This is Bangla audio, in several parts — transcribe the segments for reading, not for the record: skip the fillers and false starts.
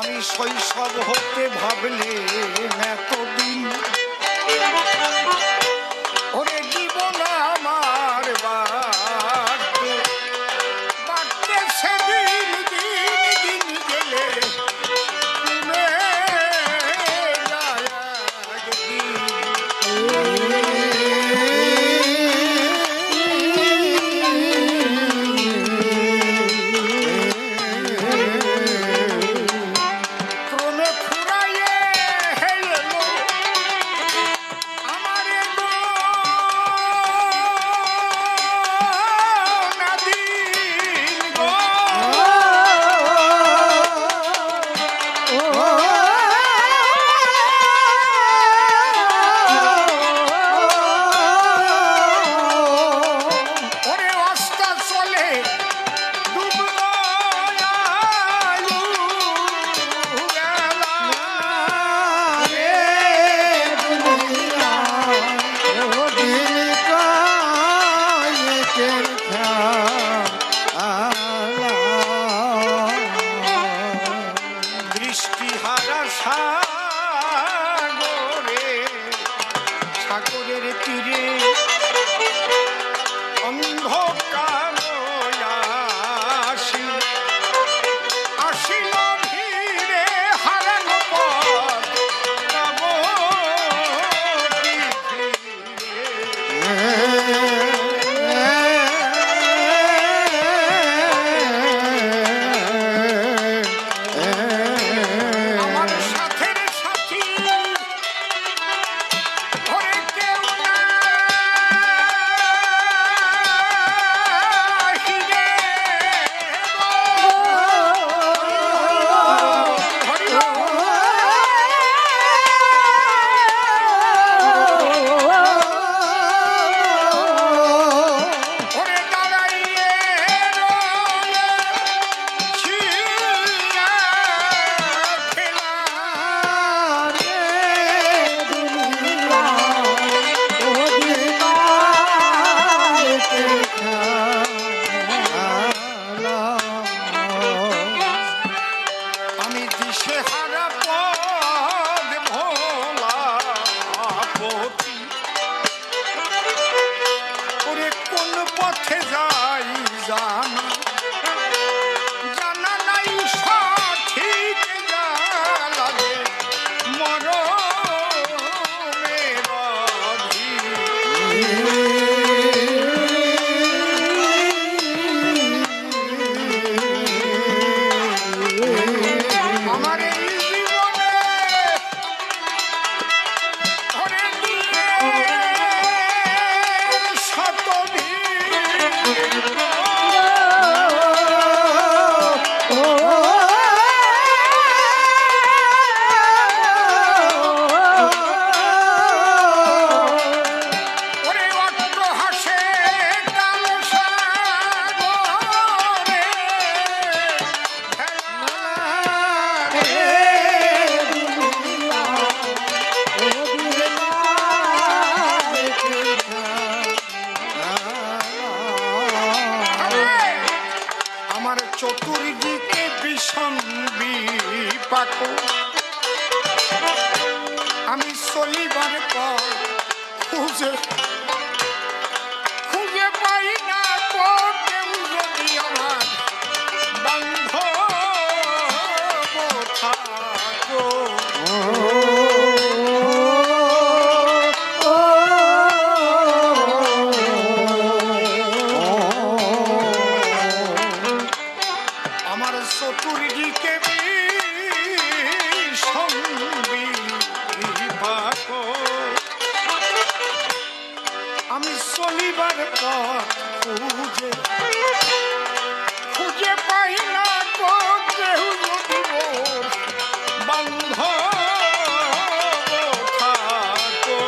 আমি শৈশব হতে ভাবলে এতদিন ওরে জীবন আমার বাড়তে বাড়তে সেদিন দিন দিন গেলে কমে যায় একদিন। সাগরের তীরে অন্ধকার আসিল ভিড়ে হারানো পথ চতুর্দিকে ভীষণ বিপাক আমি চলিবার পর খুঁজে খুঁজে পাই না কেউ যদি আমার বান্ধব থাকো চতুর্দিকে আমি চলিবার পথ খুঁজে খুঁজে পাই না কেউ যদি বান্ধব থাকো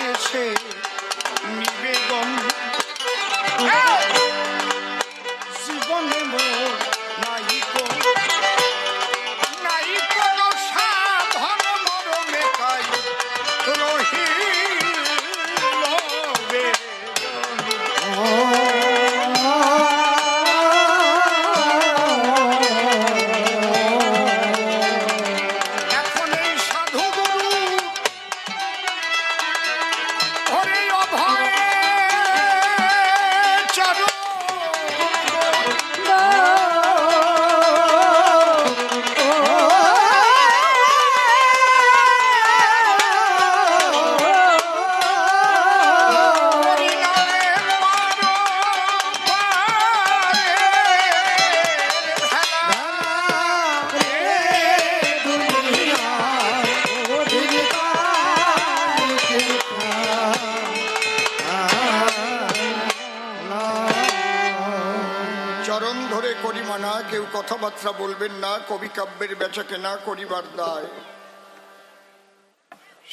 শেষে নিবেদন জীবনে মোর নাইকো নাইকো সাধন মরমে তাই রহিল এখন এই সাধু গুরু হরে অভয় চরণ চরণ ধরে করি মানা, কেউ কথাবার্তা বলবেন না, কবি কাব্যের বেচাকেনা করিবার দায়।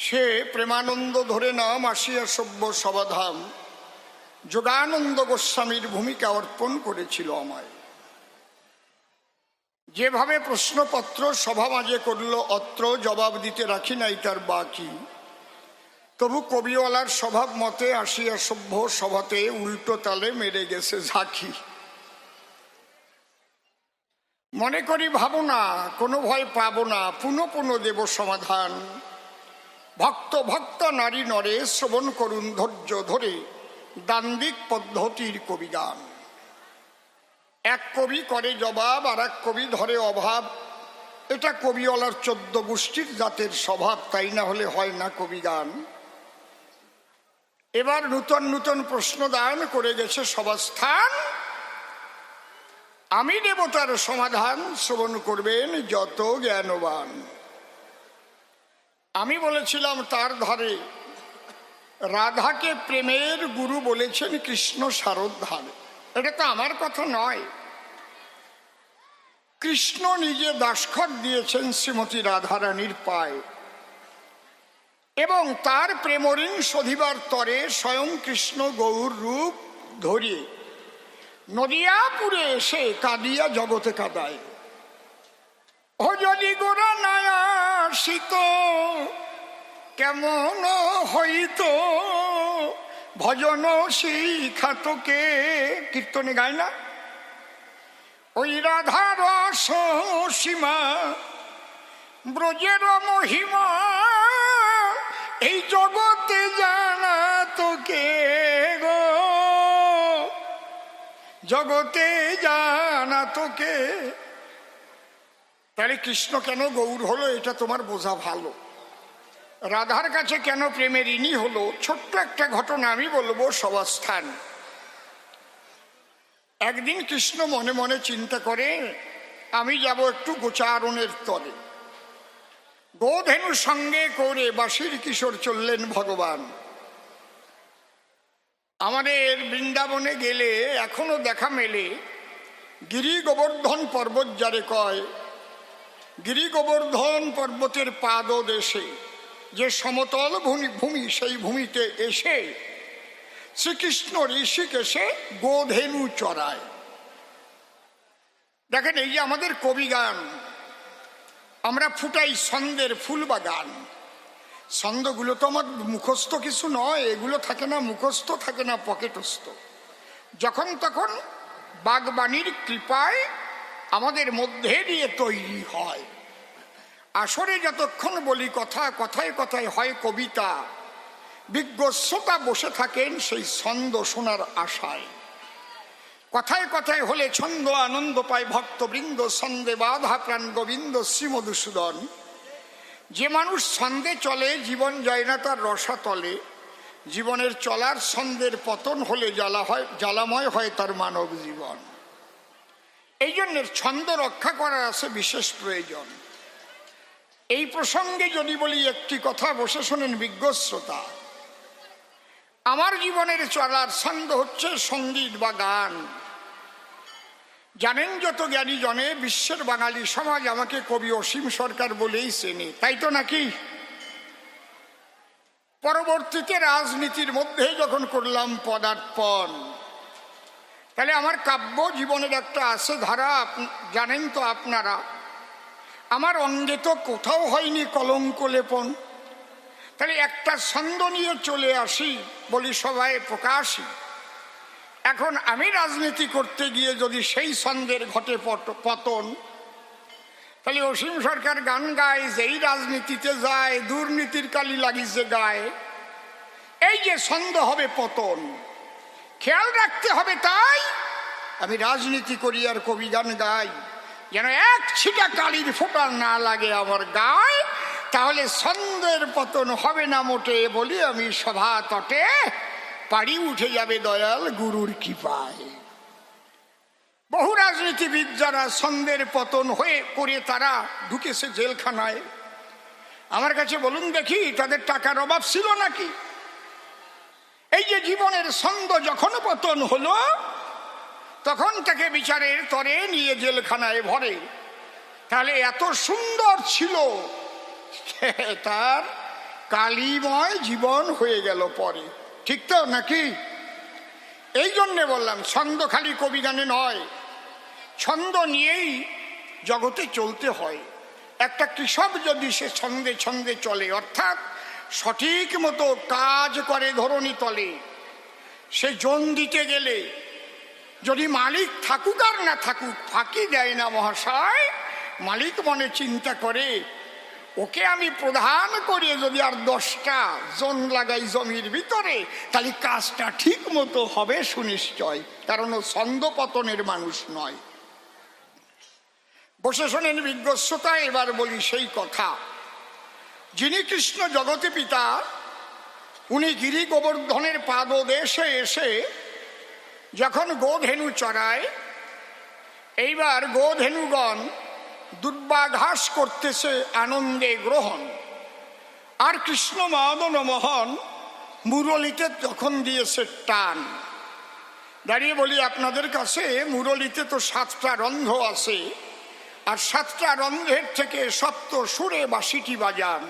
সে প্রেমানন্দ ধরে নাম আসিয়া সভ্য সবাধাম, যোগানন্দ গোস্বামীর ভূমিকা অর্পণ করেছিল আমায়। যেভাবে প্রশ্নপত্র সভা মাঝে করল অত্র, জবাব দিতে রাখি নাই তার বাকি। তবু কবিওয়ালার স্বভাব মতে আসিয়া সভ্য সভাতে উল্টো তালে মেরে গেছে ঝাঁকি। মনে করি ভাবো না, কোনো ভয় পাবো না, পুনঃ পুনঃ দেব সমাধান। ভক্ত ভক্ত নারী নরে শ্রবণ করুন ধৈর্য ধরে দান্দিক পদ্ধতির কবিগান। এক কবি করে জবাব, আর এক কবি ধরে অভাব। এটা কবিওয়ালার 14 গোষ্ঠীর জাতের স্বভাব, তাই না হলে হয় না কবিগান। এবার নূতন নূতন প্রশ্ন দান করে গেছে সভাস্থান। আমি দেবতার সমাধান, শ্রবণ করবেন যত জ্ঞানবান। আমি বলেছিলাম তার ধারে রাধাকে প্রেমের গুরু বলেছেন কৃষ্ণ সারোদ্ধার। এটা তো আমার কথা নয়, কৃষ্ণ নিজে দাসখত দিয়েছেন শ্রীমতী রাধারানীর পায়ে, এবং তার প্রেমঋণ শোধিবার তরে স্বয়ং কৃষ্ণ গৌর রূপ ধরিয়ে নদিয়াপুরে এসে কাঁদিয়া জগতে কাঁদায়। ও যদি গোরা নয়া শীত কেমন হইত ভজন শিখাতকে, কীর্তনে গায় না, ওই রাধার সীমা ব্রজের মহিমা এই জগতে জানা তোকে গো, জগতে জানা তোকে। তাহলে কৃষ্ণ কেন গৌর হলো এটা তোমার বোঝা ভালো। রাধার কাছে কেন প্রেমের ঋণী হলো, ছোট্ট একটা ঘটনা আমি বলবো। সভাস্থান একদিন কৃষ্ণ মনে মনে চিন্তা করে, আমি যাব একটু গোচারণের তরে। গোধেনু সঙ্গে করে বাঁশির কিশোর চললেন ভগবান। আমাদের বৃন্দাবনে গেলে এখনো দেখা মেলে গিরি গোবর্ধন পর্বত যারে কয়। গিরি গোবর্ধন পর্বতের পাদদেশে যে সমতল ভূমি, সেই ভূমিতে এসে শ্রীকৃষ্ণ ঋষিকেশে গোধেনু চড়ায়। দেখেন, এই যে আমাদের কবি গান, আমরা ফুটাই ছন্দের ফুল বা গান। ছন্দগুলো তো আমার মুখস্থ কিছু নয়, এগুলো থাকে না মুখস্থ, থাকে না পকেটস্থ। যখন তখন বাগবাণীর কৃপায় আমাদের মধ্যে দিয়ে তৈরি হয়। আসরে যতক্ষণ বলি কথা, কথায় কথায় হয় কবিতা। বিজ্ঞ শ্রোতা বসে থাকেন সেই ছন্দ শোনার আশায়। কথায় কথায় হলে ছন্দ আনন্দ পায় ভক্তবৃন্দ, ছন্দে বাধা প্রাণ গোবিন্দ শ্রী মধুসূদন। যে মানুষ ছন্দে চলে জীবন যায় না তার রসাতলে। জীবনের চলার ছন্দের পতন হলে জ্বালাময় হয় তার মানব জীবন। এই জন্য ছন্দ রক্ষা করার আছে বিশেষ প্রয়োজন। এই প্রসঙ্গে যদি বলি একটি কথা, বসে শোনেন বিজ্ঞ শ্রোতা। আমার জীবনের চলার ছন্দ হচ্ছে সঙ্গীত বা গান। জানেন যত জ্ঞানী জনে, বিশ্বের বাঙালি সমাজ আমাকে কবি অসীম সরকার বলেই চেনে, তাই তো নাকি? পরবর্তীতে রাজনীতির মধ্যে যখন করলাম পদার্পণ, তাহলে আমার কাব্য জীবনের একটা আছে ধারা, জানেন তো আপনারা। আমার অঙ্গে তো কোথাও হয়নি কলঙ্ক লেপন। তাহলে একটা ছন্দ নিয়ে চলে আসি, বলি সবাই প্রকাশই। এখন আমি রাজনীতি করতে গিয়ে যদি সেই ছন্দের ঘটে পতন, তাহলে অসীম সরকার গান গায়, যেই রাজনীতিতে যায় দুর্নীতির কালি লাগিছে গায়। এই যে ছন্দ হবে পতন, খেয়াল রাখতে হবে। তাই আমি রাজনীতি করি আর কবি গান গাই, যেন এক ছিটা কালির ফোঁটা না লাগে আমার গায়, তাহলে ছন্দের পতন হবে না মোটে। বলি আমি সভা তটে পাড়ি উঠে যাবে দয়াল গুরুর কৃপায়। বহু রাজনীতিবিদ যারা ছন্দের পতন হয়ে করে তারা ঢুকেছে জেলখানায়। আমার কাছে বলুন দেখি, তাদের টাকার অভাব ছিল নাকি? এই যে জীবনের ছন্দ যখন পতন হলো, তখন তাকে বিচারের তরে নিয়ে জেলখানায় ভরে। তাহলে এত সুন্দর ছিল, তার কালিময় জীবন হয়ে গেল পরে। ঠিক তো নাকি? এই জন্যে বললাম, ছন্দ খালি কবি গানে নয়, ছন্দ নিয়েই জগতে চলতে হয়। একটা কৃষক যদি সে ছন্দে ছন্দে চলে, অর্থাৎ সঠিক মতো কাজ করে ধরণী তলে, সে জন দিতে গেলে যদি মালিক থাকুক আর না থাকুক ফাঁকি দেয় না মহাশয়। মালিক মনে চিন্তা করে, ওকে আমি প্রধান করে যদি আর 10টা জন লাগাই জমির ভিতরে, তাহলে কাজটা ঠিক মতো হবে সুনিশ্চয়, কারণ ও ছন্দ পতনের মানুষ নয়। বসে শোনেন বিজ্ঞস্বতা। এবার বলি সেই কথা, যিনি কৃষ্ণ জগতে পিতা, উনি গিরি গোবর্ধনের পাদদেশে এসে যখন গোধেনু চড়ায়, এইবার গোধেনুগণ দুর্বাঘাস করতেছে আনন্দে গ্রহণ। আর কৃষ্ণ মদন মোহন মুরলিতে তখন দিয়েছে টান। দাঁড়িয়ে বলি আপনাদের কাছে, মুরলিতে তো 7টা রন্ধ্র আছে, আর 7টা রন্ধ্রের থেকে সপ্ত সুরে বাঁশিটি বাজান।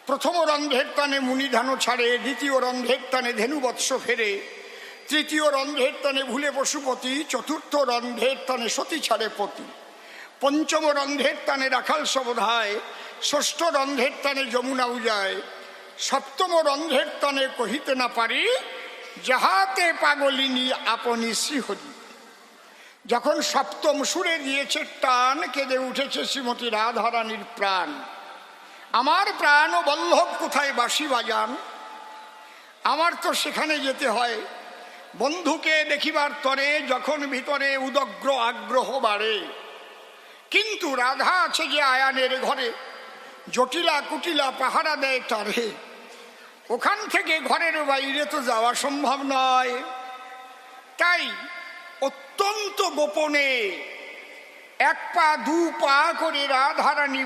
প্রথম রন্ধ্রের টানে মুনিধানও ছাড়ে, দ্বিতীয় রন্ধ্রের টানে ধেনুবৎস ফেরে, তৃতীয় রন্ধ্রের টানে ভুলে পশুপতি, চতুর্থ রন্ধ্রের টানে সতী ছাড়ে পতি, পঞ্চম রন্ধ্রের টানে রাখাল সবধায়, ষষ্ঠ রন্ধ্রের টানে যমুনা উজায়, সপ্তম রন্ধ্রের টানে কহিতে না পারি, যাহাতে পাগলিনী আপনি শ্রীহরি। যখন সপ্তম সুরে দিয়েছে টান, কেঁদে উঠেছে শ্রীমতী রাধারানীর প্রাণ। আমার প্রাণ ও বল্লভ কোথায় বাঁশি বাজান? আমার তো সেখানে যেতে হয়। বন্ধুকে দেখিবার তরে যখন ভিতরে উদগ্র আগ্রহ বাড়ে, কিন্তু রাধা আছে যে আয়ানের ঘরে, জটিলা কুটিলা পাহারা দেয় তারে। ওখান থেকে ঘরের বাইরে তো যাওয়া সম্ভব নয়। তাই অত্যন্ত গোপনে 1 পা 2 পা করে রাধারানী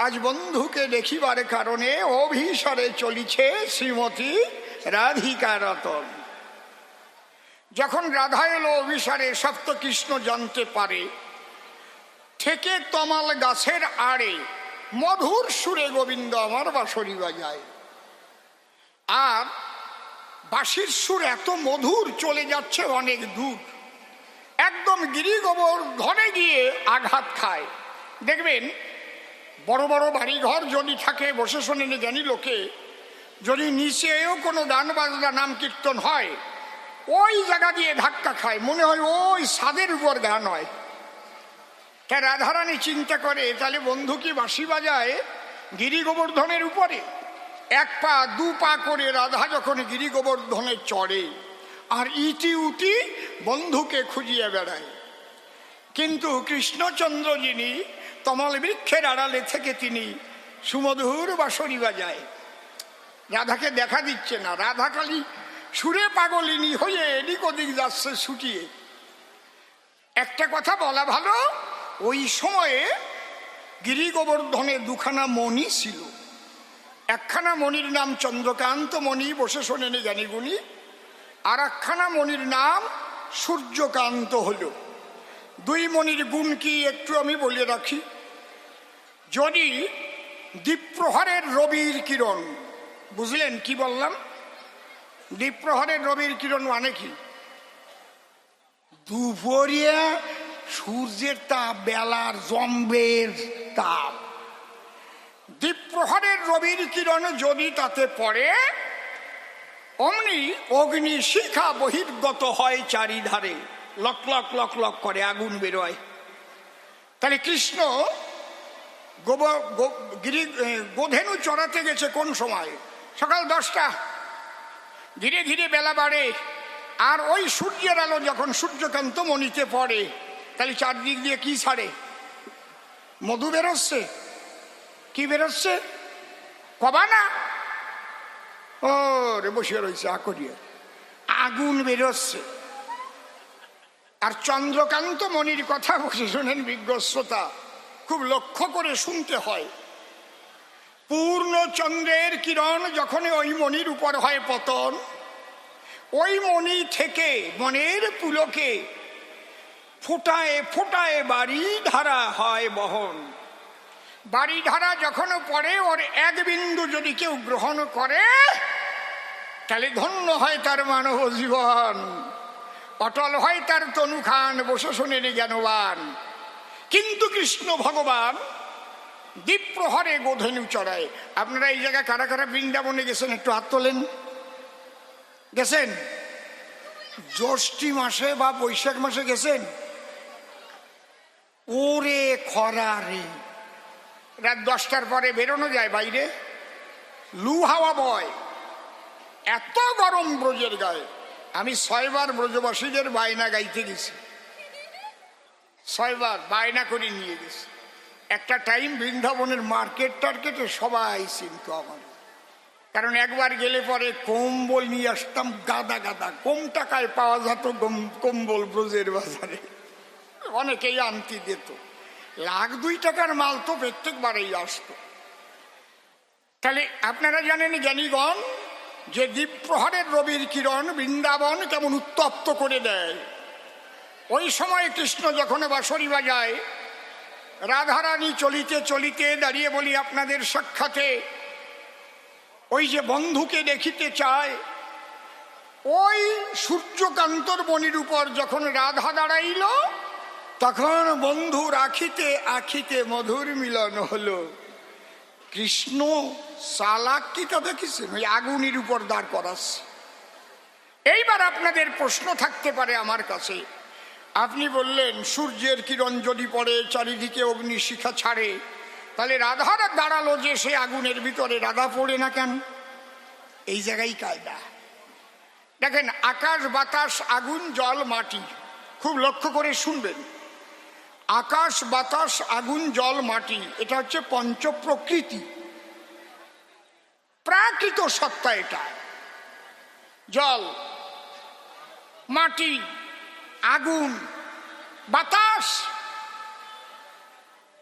আজ বন্ধুকে দেখিবার কারণে অভিসারে চলিছে শ্রীমতী রাধিকা রতন। যখন রাধা এলো অভিসারে, সপ্ত কৃষ্ণ জানতে পারে, থেকে তমাল গাছের আড়ে মধুর সুরে গোবিন্দ আমার বাঁশরি বাজায়। আর বাঁশির সুর এত মধুর, চলে যাচ্ছে অনেক দূর, একদম গিরি গোবর্ধনে গিয়ে আঘাত খায়। দেখবেন বড় বড় বাড়িঘর যদি থাকে, বসে শোনেন জ্ঞানী লোকে, যদি নিচেও কোনো গান বাজনা নাম কীর্তন হয়, ওই জায়গা দিয়ে ধাক্কা খায়, মনে হয় ওই ছাদের উপর গান হয়। তাই রাধারানী চিন্তা করে, তাহলে বন্ধু কি বাঁশি বাজায় গিরি গোবর্ধনের উপরে? 1 পা 2 পা করে রাধা যখন গিরি গোবর্ধনে চড়ে, আর ইতি উতি বন্ধুকে খুঁজিয়ে বেড়ায়। কিন্তু কৃষ্ণচন্দ্র যিনি তমাল বৃক্ষের আড়ালে থেকে তিনি সুমধুর বাঁশরি বাজায়, রাধাকে দেখা দিচ্ছে না। রাধা কালী সুরে পাগলিনী হয়ে এদিক ওদিক যাচ্ছে ছুটিয়ে। একটা কথা বলা ভালো, ওই সময়ে গিরি গোবর্ধনে 2খানা মণি ছিল। একখানা মণির নাম চন্দ্রকান্ত মণি, বসে শোনেন জ্ঞানীগুণী, আর একখানা মণির নাম সূর্যকান্ত হল। 2 মণির গুণ কি একটু আমি বলে রাখি। যদি দ্বীপ্রহরের রবির কিরণ বুঝলেন কি বললাম? দ্বীপ্রহরের রবির কিরণ মানে কি? দুপুরিয়া সূর্যের তাপ, বেলার জম্বের তাপ। দ্বীপ্রহরের রবির কিরণ যদি তাতে পড়ে, অমনি অগ্নি শিখা বহির্গত হয় চারিধারে, লক লক লক লক করে আগুন বেরোয়। তাহলে কৃষ্ণ গোধেনু চড়াতে গেছে কোন সময়? সকাল 10টা। ধীরে ধীরে বেলা বাড়ে, আর ওই সূর্যের আলো যখন সূর্যকান্ত মণিতে পড়ে, তাহলে চারদিক দিয়ে কি ছাড়ে? মধু বেরোচ্ছে। কি বেরোচ্ছে? কবা না? ও রে, বসে রয়েছে আকরিয়া, আগুন বেরোচ্ছে। আর চন্দ্রকান্ত মণির কথা বসে শোনেন বিজ্ঞ শ্রোতা, খুব লক্ষ্য করে শুনতে হয়। পূর্ণ চন্দ্রের কিরণ যখন ওই মণির উপর হয় পতন, ওই মণি থেকে মনের পুলকে ফোটায় ফোটায় বাড়ি ধারা হয় বহন। বাড়ি ধারা যখন পড়ে, ওর এক বিন্দু যদি কেউ গ্রহণ করে, তাহলে ধন্য হয় তার মানব জীবন, অটল হয় তার তনুখান, বসে শোনেন জ্ঞানবান। কিন্তু কৃষ্ণ ভগবান দ্বীপ্রহরে গোধেনু চড়ায়। আপনারা এই জায়গায় কারা কারা বৃন্দাবনে গেছেন? একটু হাত তোলেন। গেছেন? জ্যৈষ্ঠী মাসে বা বৈশাখ মাসে গেছেন? ওরে খরা রে, রাত 10টার পরে বেরোনো যায় বাইরে, লু হাওয়া বয়, এত গরম ব্রজের গায়ে। আমি 6 বার ব্রজবাসীদের বায়না গাইতে গেছি, 6 বার বায়না করে নিয়ে গেছি। একটা টাইম বৃন্দাবনের মার্কেট টার্কেটে সবাই চিনত আমার, কারণ একবার গেলে পরে কম্বল নিয়ে আসতাম গাদা গাদা। কম টাকায় পাওয়া যেত কম্বল ব্রজের বাজারে, অনেকেই আনতে দিত। 1,00,000-2 টাকার মাল তো প্রত্যেকবারেই আসতো। তাহলে আপনারা জানেন জ্ঞানীগণ, যে দ্বীপ্রহরের রবির কিরণ বৃন্দাবন কেমন উত্তপ্ত করে দেয়। ওই সময় কৃষ্ণ যখন বাঁশরি বাজায়, রাধারানী চলিতে চলিতে দাঁড়িয়ে বলি আপনাদের সাক্ষাতে, ওই যে বন্ধুকে দেখিতে চায়, ওই সূর্যকান্তর বনির উপর যখন রাধা দাঁড়াইল, তখন বন্ধুর আখিতে আখিতে মধুর মিলন হলো। কৃষ্ণ চালাক কি তা দেখেছেন? ওই আগুনের উপর দাঁড় করাচ্ছে। এইবার আপনাদের প্রশ্ন থাকতে পারে আমার কাছে, আপনি বললেন সূর্যের কিরণ যদি পড়ে চারিদিকে অগ্নিশিখা ছাড়ে, তাহলে রাধার দাঁড়ালো যে সে আগুনের ভিতরে, রাধা পড়ে না কেন? এই জায়গায় কায়দা। দেখেন, আকাশ বাতাস আগুন জল মাটি, খুব লক্ষ্য করে শুনবেন। আকাশ বাতাস আগুন জল মাটি, এটা হচ্ছে পঞ্চ প্রকৃতি, প্রাকৃত সত্তা। এটা জল, মাটি, আগুন, বাতাস,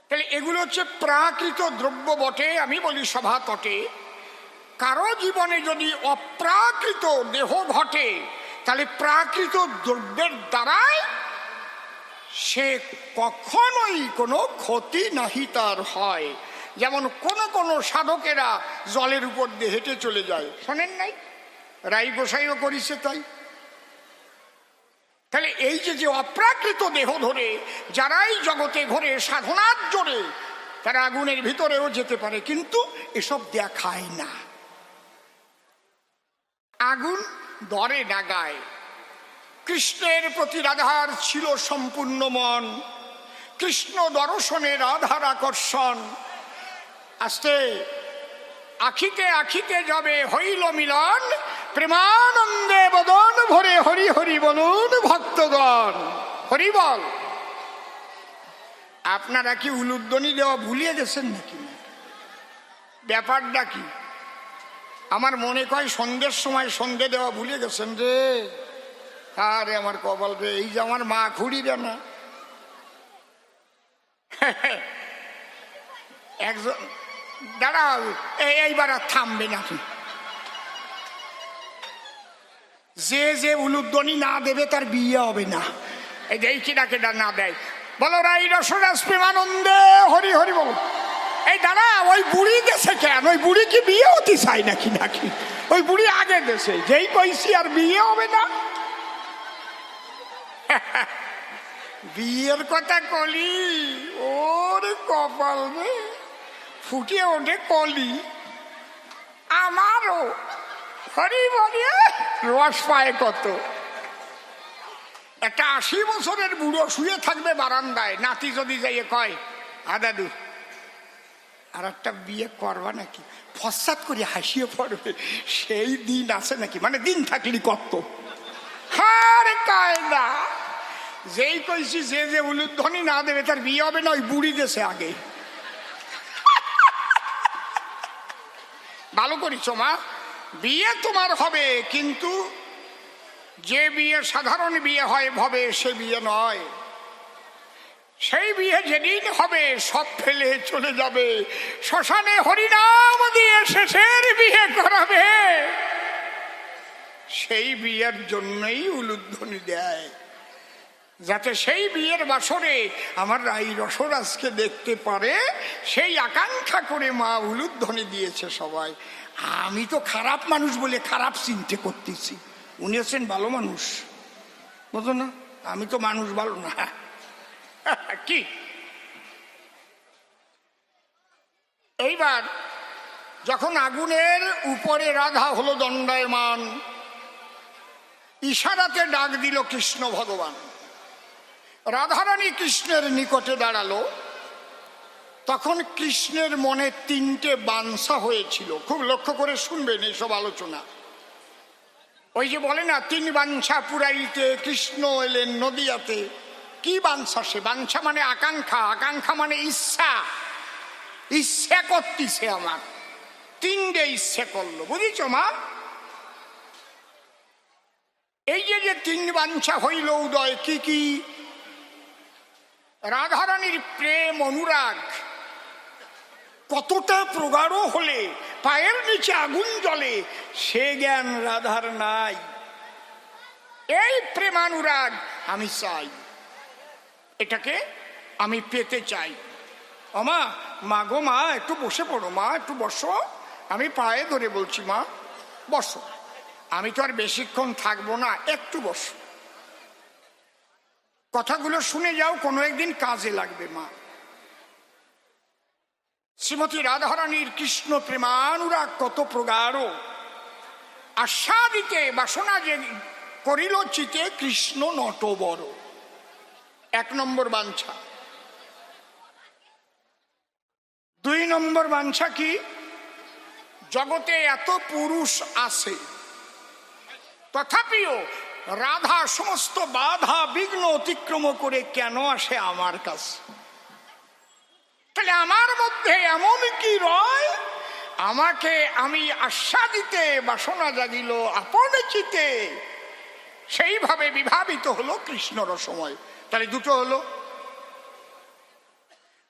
তাহলে এগুলো হচ্ছে প্রাকৃত দ্রব্য বটে। আমি বলি সভা তটে, কারো জীবনে যদি অপ্রাকৃত দেহ ঘটে, তাহলে প্রাকৃত দ্রব্যের দ্বারাই সে কখনোই কোনো ক্ষতি নাহি তার হয়। যেমন কোন কোন সাধকেরা জলের উপর দিয়ে হেঁটে চলে যায়, শোনেন নাই? রাই গোসাইও করিছে তাই। তাহলে এই যে অপ্রাকৃত দেহ ধরে যারাই জগতে ঘোরে সাধনার জোরে, তারা আগুনের ভিতরেও যেতে পারে, কিন্তু এসব দেখায় না। আগুন দরে ডাগায়। কৃষ্ণের প্রতি রাধার ছিল সম্পূর্ণ মন, কৃষ্ণ দর্শনে রাধার আকর্ষণ। আস্তে আখিতে আখিতে যাবে হইল মিলন, প্রেমানন্দে বদন ভরে হরি হরি বলুন ভক্তগণ, হরি বল। আপনারা কি উলুধ্বনি দেওয়া ভুলিয়ে গেছেন নাকি? ব্যাপারটা কি? আমার মনে কয় সন্ধ্যের সময় সন্ধ্যে দেওয়া ভুলে গেছেন রে। আরে আমার কপাল রে, এই যে আমার মা খুঁড়িবে না। একজন দাঁড়াও, এইবার আর থামবে নাকি? যে উলুধ্বনি না দেবে তার বিয়ে হবে না। এই যে কেডা কেডা না দেয়, বলো রাই রসরাস প্রেমানন্দে হরি হরি বল। এই দাঁড়া, ওই বুড়ি দেশে কেন? ওই বুড়ি কি বিয়ে হতে চাই নাকি? নাকি ওই বুড়ি আগে দেশে, যেই কইছি আর বিয়ে হবে না। বিয়ের কথা কলি, ওর কপাল রে ফুটিয়ে ওঠে কলি। আমারও হরি বলি রস পায় কত। একটা 80 বছরের বুড়ো শুয়ে থাকবে বারান্দায়, নাতি যদি যাইয়ে কয়, দাদু আর একটা বিয়ে করবা নাকি, ফসাদ করে হাসিয়ে পড়বে। সেই দিন আছে নাকি? মানে দিন থাকলি কত হার কায়দা। যেই কইছি যে যে উলুধ্বনি না দেবে তার বিয়ে হবে না, ওই বুড়ি দেশে আগে। ভালো করিস মা, বিয়ে তোমার হবে, কিন্তু যে বিয়ে সাধারণ বিয়ে হয় ভবে, সে বিয়ে নয়। সেই বিয়ে যেদিন হবে সব ফেলে চলে যাবে শ্মশানে, হরিনাম দিয়ে শেষের বিয়ে করাবে। সেই বিয়ের জন্যই উলুধ্বনি দেয়, যাতে সেই বিয়ের বাসরে আমার রাই রসরাজকে দেখতে পারে, সেই আকাঙ্ক্ষা করে মা উলুধ্বনি দিয়েছে সবাই। আমি তো খারাপ মানুষ বলে খারাপ চিন্তা করতেছি, উনি হচ্ছেন ভালো মানুষ, বুঝো না? আমি তো মানুষ ভালো না। কি এইবার যখন আগুনের উপরে রাধা হলো দণ্ডায়মান, ইশারাতে ডাক দিল কৃষ্ণ ভগবান। রাধারানী কৃষ্ণের নিকটে দাঁড়ালো। তখন কৃষ্ণের মনে 3টে বাঞ্ছা হয়েছিল। খুব লক্ষ্য করে শুনবেন এইসব আলোচনা। ওই যে বলে না, 3 বাঞ্ছা পুরাইতে কৃষ্ণ এলেন নদিয়াতে। কি বাঞ্ছা? সে বাঞ্ছা মানে আকাঙ্ক্ষা, আকাঙ্ক্ষা মানে ইচ্ছা। ইচ্ছা করতিছে আমার, 3টে ইচ্ছা করলো, বুঝিছ মা? এই যে 3 বাঞ্ছা হইল উদয়, কি কি? রাধারানীর প্রেম অনুরাগ কতটা প্রগাঢ় হলে পায়ের নিচে আগুন জ্বলে, সে জ্ঞান রাধার নাই। এই প্রেমানুরাগ আমি চাই, এটাকে আমি পেতে চাই। মা, মা গো মা, একটু বসে পড়ো মা, একটু বসো। আমি পায়ে ধরে বলছি, মা বসো, আমি তো আর বেশিক্ষণ থাকবো না, একটু বসো, কথাগুলো শুনে যাও, কোনো একদিন কাজে লাগবে মা। শ্রীমতী রাধারানীর কৃষ্ণ প্রেমানুরাগ কত প্রগাঢ়। আস্বাদিতে বাসনা যে করিল চিতে, কৃষ্ণ নট বড়। 1 নম্বর বাঞ্ছা। 2 নম্বর বাঞ্ছা কি? জগতে এত পুরুষ আছে, তথাপিও রাধা সমস্ত বাধা বিঘ্ন অতিক্রম করে কেন আসে আমার কাছে? তাহলে আমার মধ্যে এমন কি রয়, আমাকে আমি আস্বাদিতে বাসনা জাগিল আপন চিতে, সেইভাবে বিভাবিত হলো কৃষ্ণ রসময়। তাহলে 2টো হলো।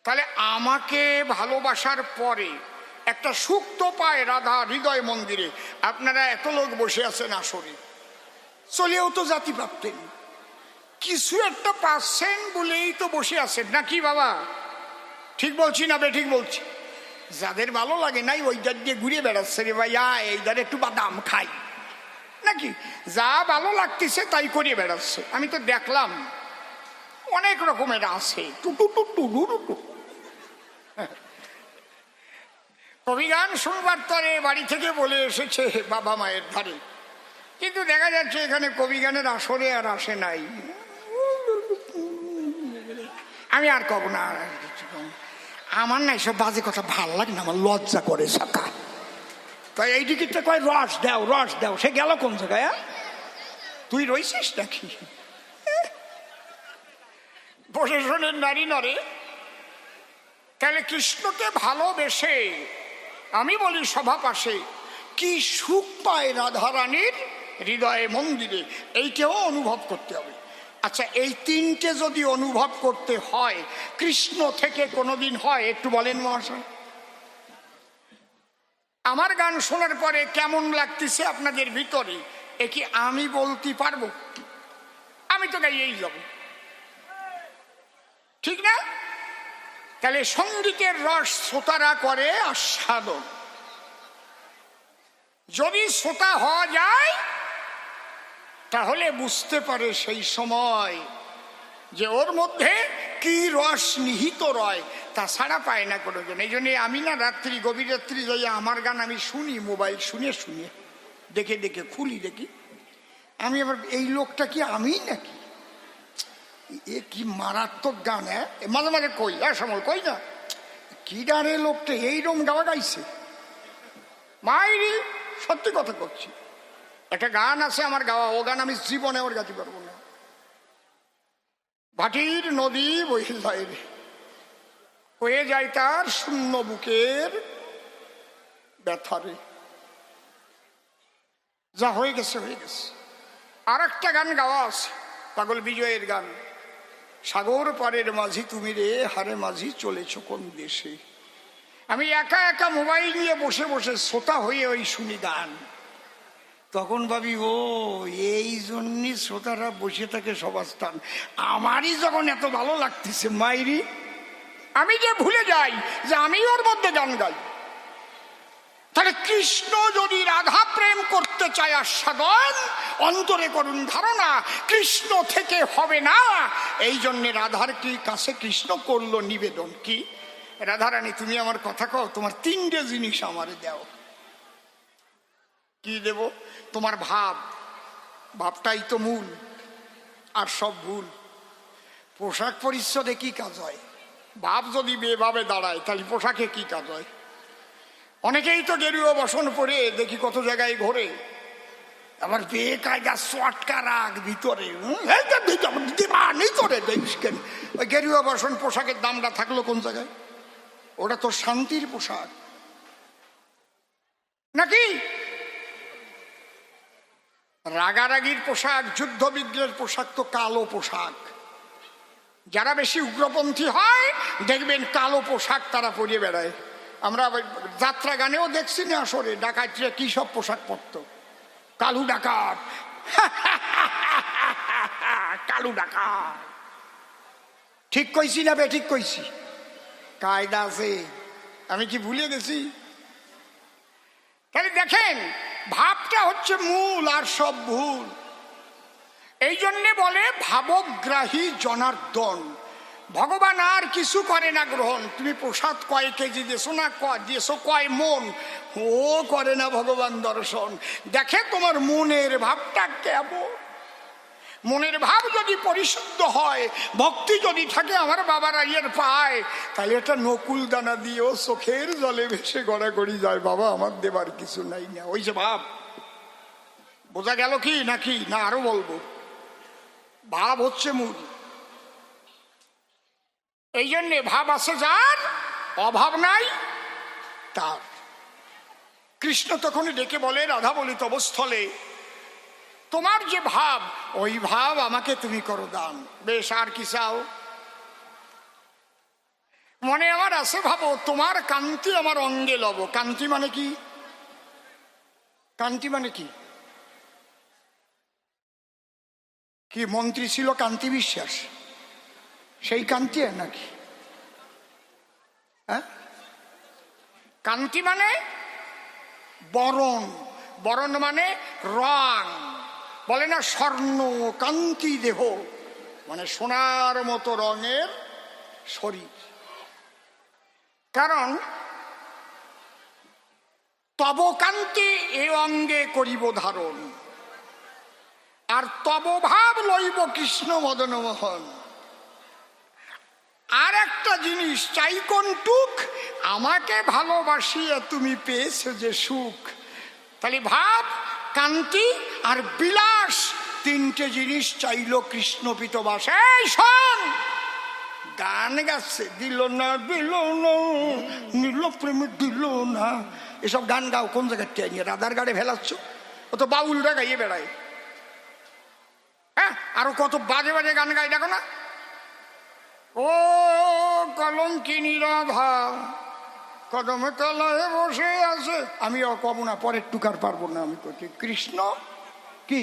তাহলে আমাকে ভালোবাসার পরে একটা সুখ তো পায় রাধা হৃদয় মন্দিরে। আপনারা এত লোক বসে আছেন আসরে, চলেও তো জাতি পারতেন, কিছু একটা পাচ্ছেন বলেই তো বসে আছেন নাকি বাবা? ঠিক বলছি না বেঠিক বলছি? যাদের ভালো লাগে নাই ওই দার দিয়ে ঘুরে বেড়াচ্ছে, রে ভাইয়া এই দারে একটু বাদাম খাই নাকি, যা ভালো লাগতেছে তাই করিয়ে বেড়াচ্ছে। আমি তো দেখলাম অনেক রকমের আছে। কবিগান শুনবার তরে বাড়ি থেকে বলে এসেছে বাবা মায়ের ধারে, কিন্তু দেখা যাচ্ছে এখানে কবিগানের আসরে আর আসে নাই। আমি আর কব না, আমার না এসব বাজে কথা ভাল লাগে না, আমার লজ্জা করে সাকা। তাই এই টিকিটটা কয় রস দাও, রস দাও। সে গেল কোন জায়গায়? তুই রইছিস নাকি? প্রশাসনের নারী নরে। তাহলে কৃষ্ণকে ভালোবেসে আমি বলি সভা পাশে, কি সুখ পায় রাধারানীর হৃদয়ে মন্দিরে, এইটাও অনুভব করতে হবে। আচ্ছা, এই 3টে যদি অনুভব করতে হয়, কৃষ্ণ থেকে কোনোদিন হয়? একটু বলেন মহাশয়। আমার গান শোনার পরে কেমন লাগতেছে আপনাদের ভিতরে, এ কি আমি বলতে পারবো? আমি তো গাইয়েই যাব, ঠিক না? তাহলে সঙ্গীতের রস শ্রোতারা করে আস্বাদন। যদি শ্রোতা হওয়া যায় তাহলে বুঝতে পারে সেই সময় যে ওর মধ্যে কি রস নিহিত রয়, তা ছাড়া পায় না কোনোজন। এই জন্যে আমি না রাত্রি, গভীর রাত্রি যাই আমার গান আমি শুনি, মোবাইল শুনে শুনে দেখে দেখে খুলি, দেখি আমি আবার এই লোকটা কি আমি নাকি, এ কি মারাত্মক গান। হ্যাঁ মাঝে মাঝে কই, সময় কই না কি গানে লোকটা এইরকম গাওয়া গাইছে মাইরি, সত্যি কথা করছি। একটা গান আছে আমার গাওয়া, ও গান আমি জীবনে ওর গাইতে পারবো না। ভাটির নদী বহিল রে, হয়ে যায় তার শূন্য বুকের ব্যথারে। যা হয়ে গেছে হয়ে গেছে। আর একটা গান গাওয়া আছে পাগল বিজয়ের গান, সাগর পারের মাঝি তুমি রে, হারে মাঝি চলেছ কোন দেশে। আমি একা একা মোবাইল নিয়ে বসে বসে শ্রোতা হয়ে ওই শুনি গান, তখন ভাবি ও এই জন্যই শ্রোতারা বসে থাকে সবাস্থান। আমারই যখন এত ভালো লাগতেছে মাইরি, আমি যে ভুলে যাই যে আমি ওর মধ্যে গান গাই। তাহলে কৃষ্ণ যদি রাধা প্রেম করতে চায় আস্বাদন, অন্তরে করুন ধারণা কৃষ্ণ থেকে হবে না। এই জন্যে রাধার কি কাছে কৃষ্ণ করলো নিবেদন, কি রাধারানী তুমি আমার কথা কও, তোমার তিনটে জিনিস আমারে দাও। কি দেব? তোমার ভাব, ভাবটাই তো মূল, আর সব ভুল। পোশাক পরিচ্ছদে কি কাজ হয়? ভাব যদি বেভাবে দাঁড়ায় তাহলে পোশাকে কি কাজ হয়? অনেকেই তো গেরুয়া বসন পরে দেখি কত জায়গায় ঘোরে, আবার বেকায়দা চটকা রাগ ভিতরে, ওই গেরুয়া বসন পোশাকের দামটা থাকলো কোন জায়গায়? ওটা তো শান্তির পোশাক নাকি? রাগারাগির পোশাক, যুদ্ধ বিগ্রহের পোশাক তো কালো পোশাক। যারা বেশি উগ্রপন্থী হয় দেখবেন কালো পোশাক তারা পরিয়ে বেড়ায়। আমরা যাত্রা গানেও দেখছি না আসরে ডাকাতরা কি সব পোশাক পরতো, কালু ডাকাত কালু ডাকাত। ঠিক কইছি না বে ঠিক কইছি? কায়দা আছে, আমি কি ভুলে গেছি? তাহলে দেখেন ভাবটা হচ্ছে মূল, আর সব ভুল। এই জন্যে বলে ভাবগ্রাহী জনার্দন। ভগবান আর কিছু করে না গ্রহণ। তুমি প্রসাদ কয় কেজি দিয়েছো না দিয়েছো কয় মন, ও করে না ভগবান দর্শন। দেখে তোমার মনের ভাবটা কেমন। মনের ভাব যদি পরিশুদ্ধ হয়, ভক্তি যদি থাকে, আমার বাবার আইয়ের পায়, তাহলে একটা নকুল দানা দিয়েও চোখের জলে ভেসে গড়াগড়ি যায়, বাবা আমার দেবার কিছু নাই না। ওই যে ভাব, বোঝা গেল কি নাকি না আরো বলবো? ভাব হচ্ছে মূল। এই জন্যে ভাব আছে যার, অভাব নাই তার। কৃষ্ণ তখন ডেকে বলে, রাধা বলি তবস্থলে, তোমার যে ভাব ওই ভাব আমাকে তুমি করো দান। বেশ, আর কি চাও? মনে আমার আছে ভাবো, তোমার কান্তি আমার অঙ্গে লব। কান্তি মানে কি? কান্তি মানে কি? কি মন্ত্রী ছিল কান্তি বিশ্বাস, সেই কান্তি নাকি? হ্যাঁ, কান্তি মানে বরণ, বরণ মানে রং। বলে না স্বর্ণ কান্তি দেহ, মানে সোনার মতো রঙের শরীর। কারণ তব কান্তি এ অঙ্গে করিব ধারণ, আর তব ভাব লইব কৃষ্ণ মদন মোহন। আর একটা জিনিস চাই কোনটুক, আমাকে ভালোবাসিয়ে তুমি পেয়েছো যে সুখ। তাহলে ভাব, কান্তি আর বিলাস, তিনটে জিনিস চাইলো কৃষ্ণ পিতবাস। এই শোন, গান গাচ্ছে, দিল না দিল না নীল প্রেমে দিল না, এসব গান গাও কোন জায়গায় নিয়ে রাধার গাড়ে ফেলাচ্ছ? ও তো বাউলরা গাইয়ে বেড়ায়। হ্যাঁ, আরো কত বাজে বাজে গান গাই, দেখো না। ও কলঙ্কিনী রাধা কদমে তলায় বসে আছে। আমি কব না, পরের টুকার পারবো না। আমি করছি কৃষ্ণ কি,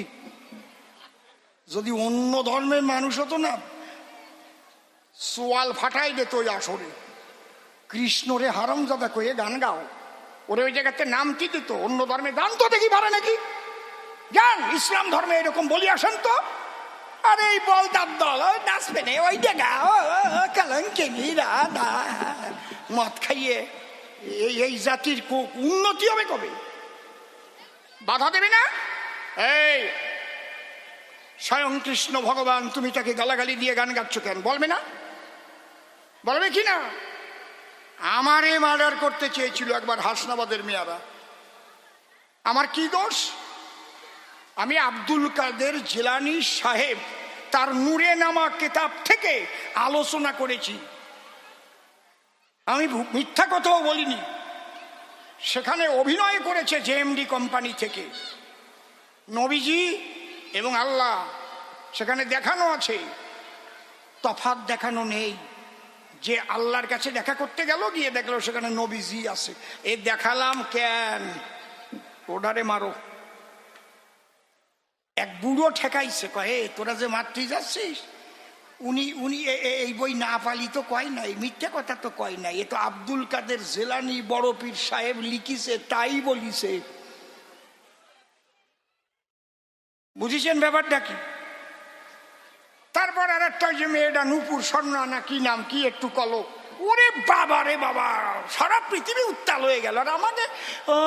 যদি অন্য ধর্মের মানুষ হতো না সোয়াল ফাটাই দিত ওই আসরে। কৃষ্ণরে হারামজাদা কয়ে গান গাও, ওরে ওই জায়গাতে নাম কি দিত? অন্য ধর্মে গান তো দেখি পারে নাকি গান, ইসলাম ধর্মে এরকম বলি আসেন তো। আরে এই বলদার দল নাচবে না, ওই জায়গা কলঙ্কিনী রাধা মদ খাইয়ে এই জাতির উন্নতি হবে কবে? বাধা দেবে না? এই স্বয়ং কৃষ্ণ ভগবান, তুমি তাকে গালাগালি দিয়ে গান গাচ্ছ কেন? বলবে না? বলবে কি না? আমারে মার্ডার করতে চেয়েছিল একবার হাসনাবাদের মেয়েরা, আমার কি দোষ? আমি আব্দুল কাদের জিলানী সাহেব তার নূরে নামা কিতাব থেকে আলোচনা করেছি, আমি মিথ্যা কথাও বলিনি। সেখানে অভিনয় করেছে জেএমডি কোম্পানি থেকে নবীজি এবং আল্লাহ, সেখানে দেখানো আছে। তফাৎ দেখানো নেই যে আল্লাহর কাছে দেখা করতে গেল, গিয়ে দেখলো সেখানে নবীজি আছে। এই দেখালাম কেন? ওডারে মারো। এক বুড়ো ঠেকাইছে, কয়ে তোরা যে মারতে যাচ্ছিস, উনি এই বই না পালি তো কয় নাই, মিথ্যা কথা তো কয় নাই, এ তো আব্দুল কাদের জেলানী বড় পীর সাহেব লিখিছে, তাই বলিছে। বুঝেছেন ব্যাপারটা কি? তারপর আর একটা যে মেয়েটা নূপুর স্বর্ণা না কি নাম, কি একটু কলো, ওরে বাবা রে বাবা, সারা পৃথিবী উত্তাল হয়ে গেল। আর আমাদের ও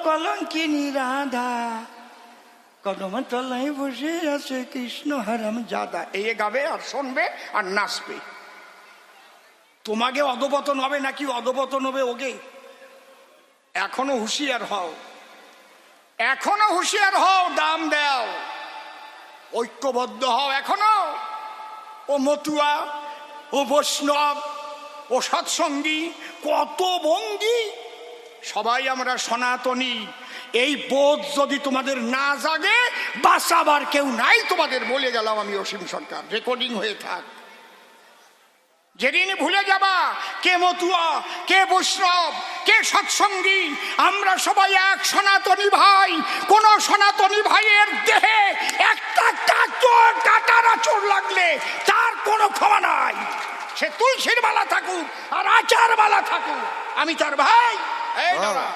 কলঙ্কিনী রাধা কদম তলায় বসে আছে কৃষ্ণ হারাম জাদা, এই গাবে আর শুনবে আর নাচবে। তোমাকে অধপতন হবে নাকি অধপতন হবে ওকে? এখনো হুঁশিয়ার হও, এখনো হুঁশিয়ার হও, দাম দাও, ঐক্যবদ্ধ হও এখনো। ও মতুয়া, ও বৈষ্ণব, ও সৎসঙ্গী, কত বঙ্গী, সবাই আমরা সনাতনী। এই বোধ যদি তোমাদের না জাগে, বাঁচাবার কেউ নাই তোমাদের। বলে গেলাম আমি অসীম সরকার, রেকর্ডিং হয়ে থাক। যেদিন ভুলে যাবা কে মতুয়া, কে বৈষ্ণব, কে সৎসঙ্গী, আমরা সবাই এক সনাতনী ভাই। কোন সনাতনী ভাইয়ের দেহে একটা কাটার আঁচড় লাগলে তার কোনো ক্ষমা নাই। সে তুলসীর মালা থাকুক আর আচার মালা থাকুক, আমি তার ভাই। এই দাঁড়া,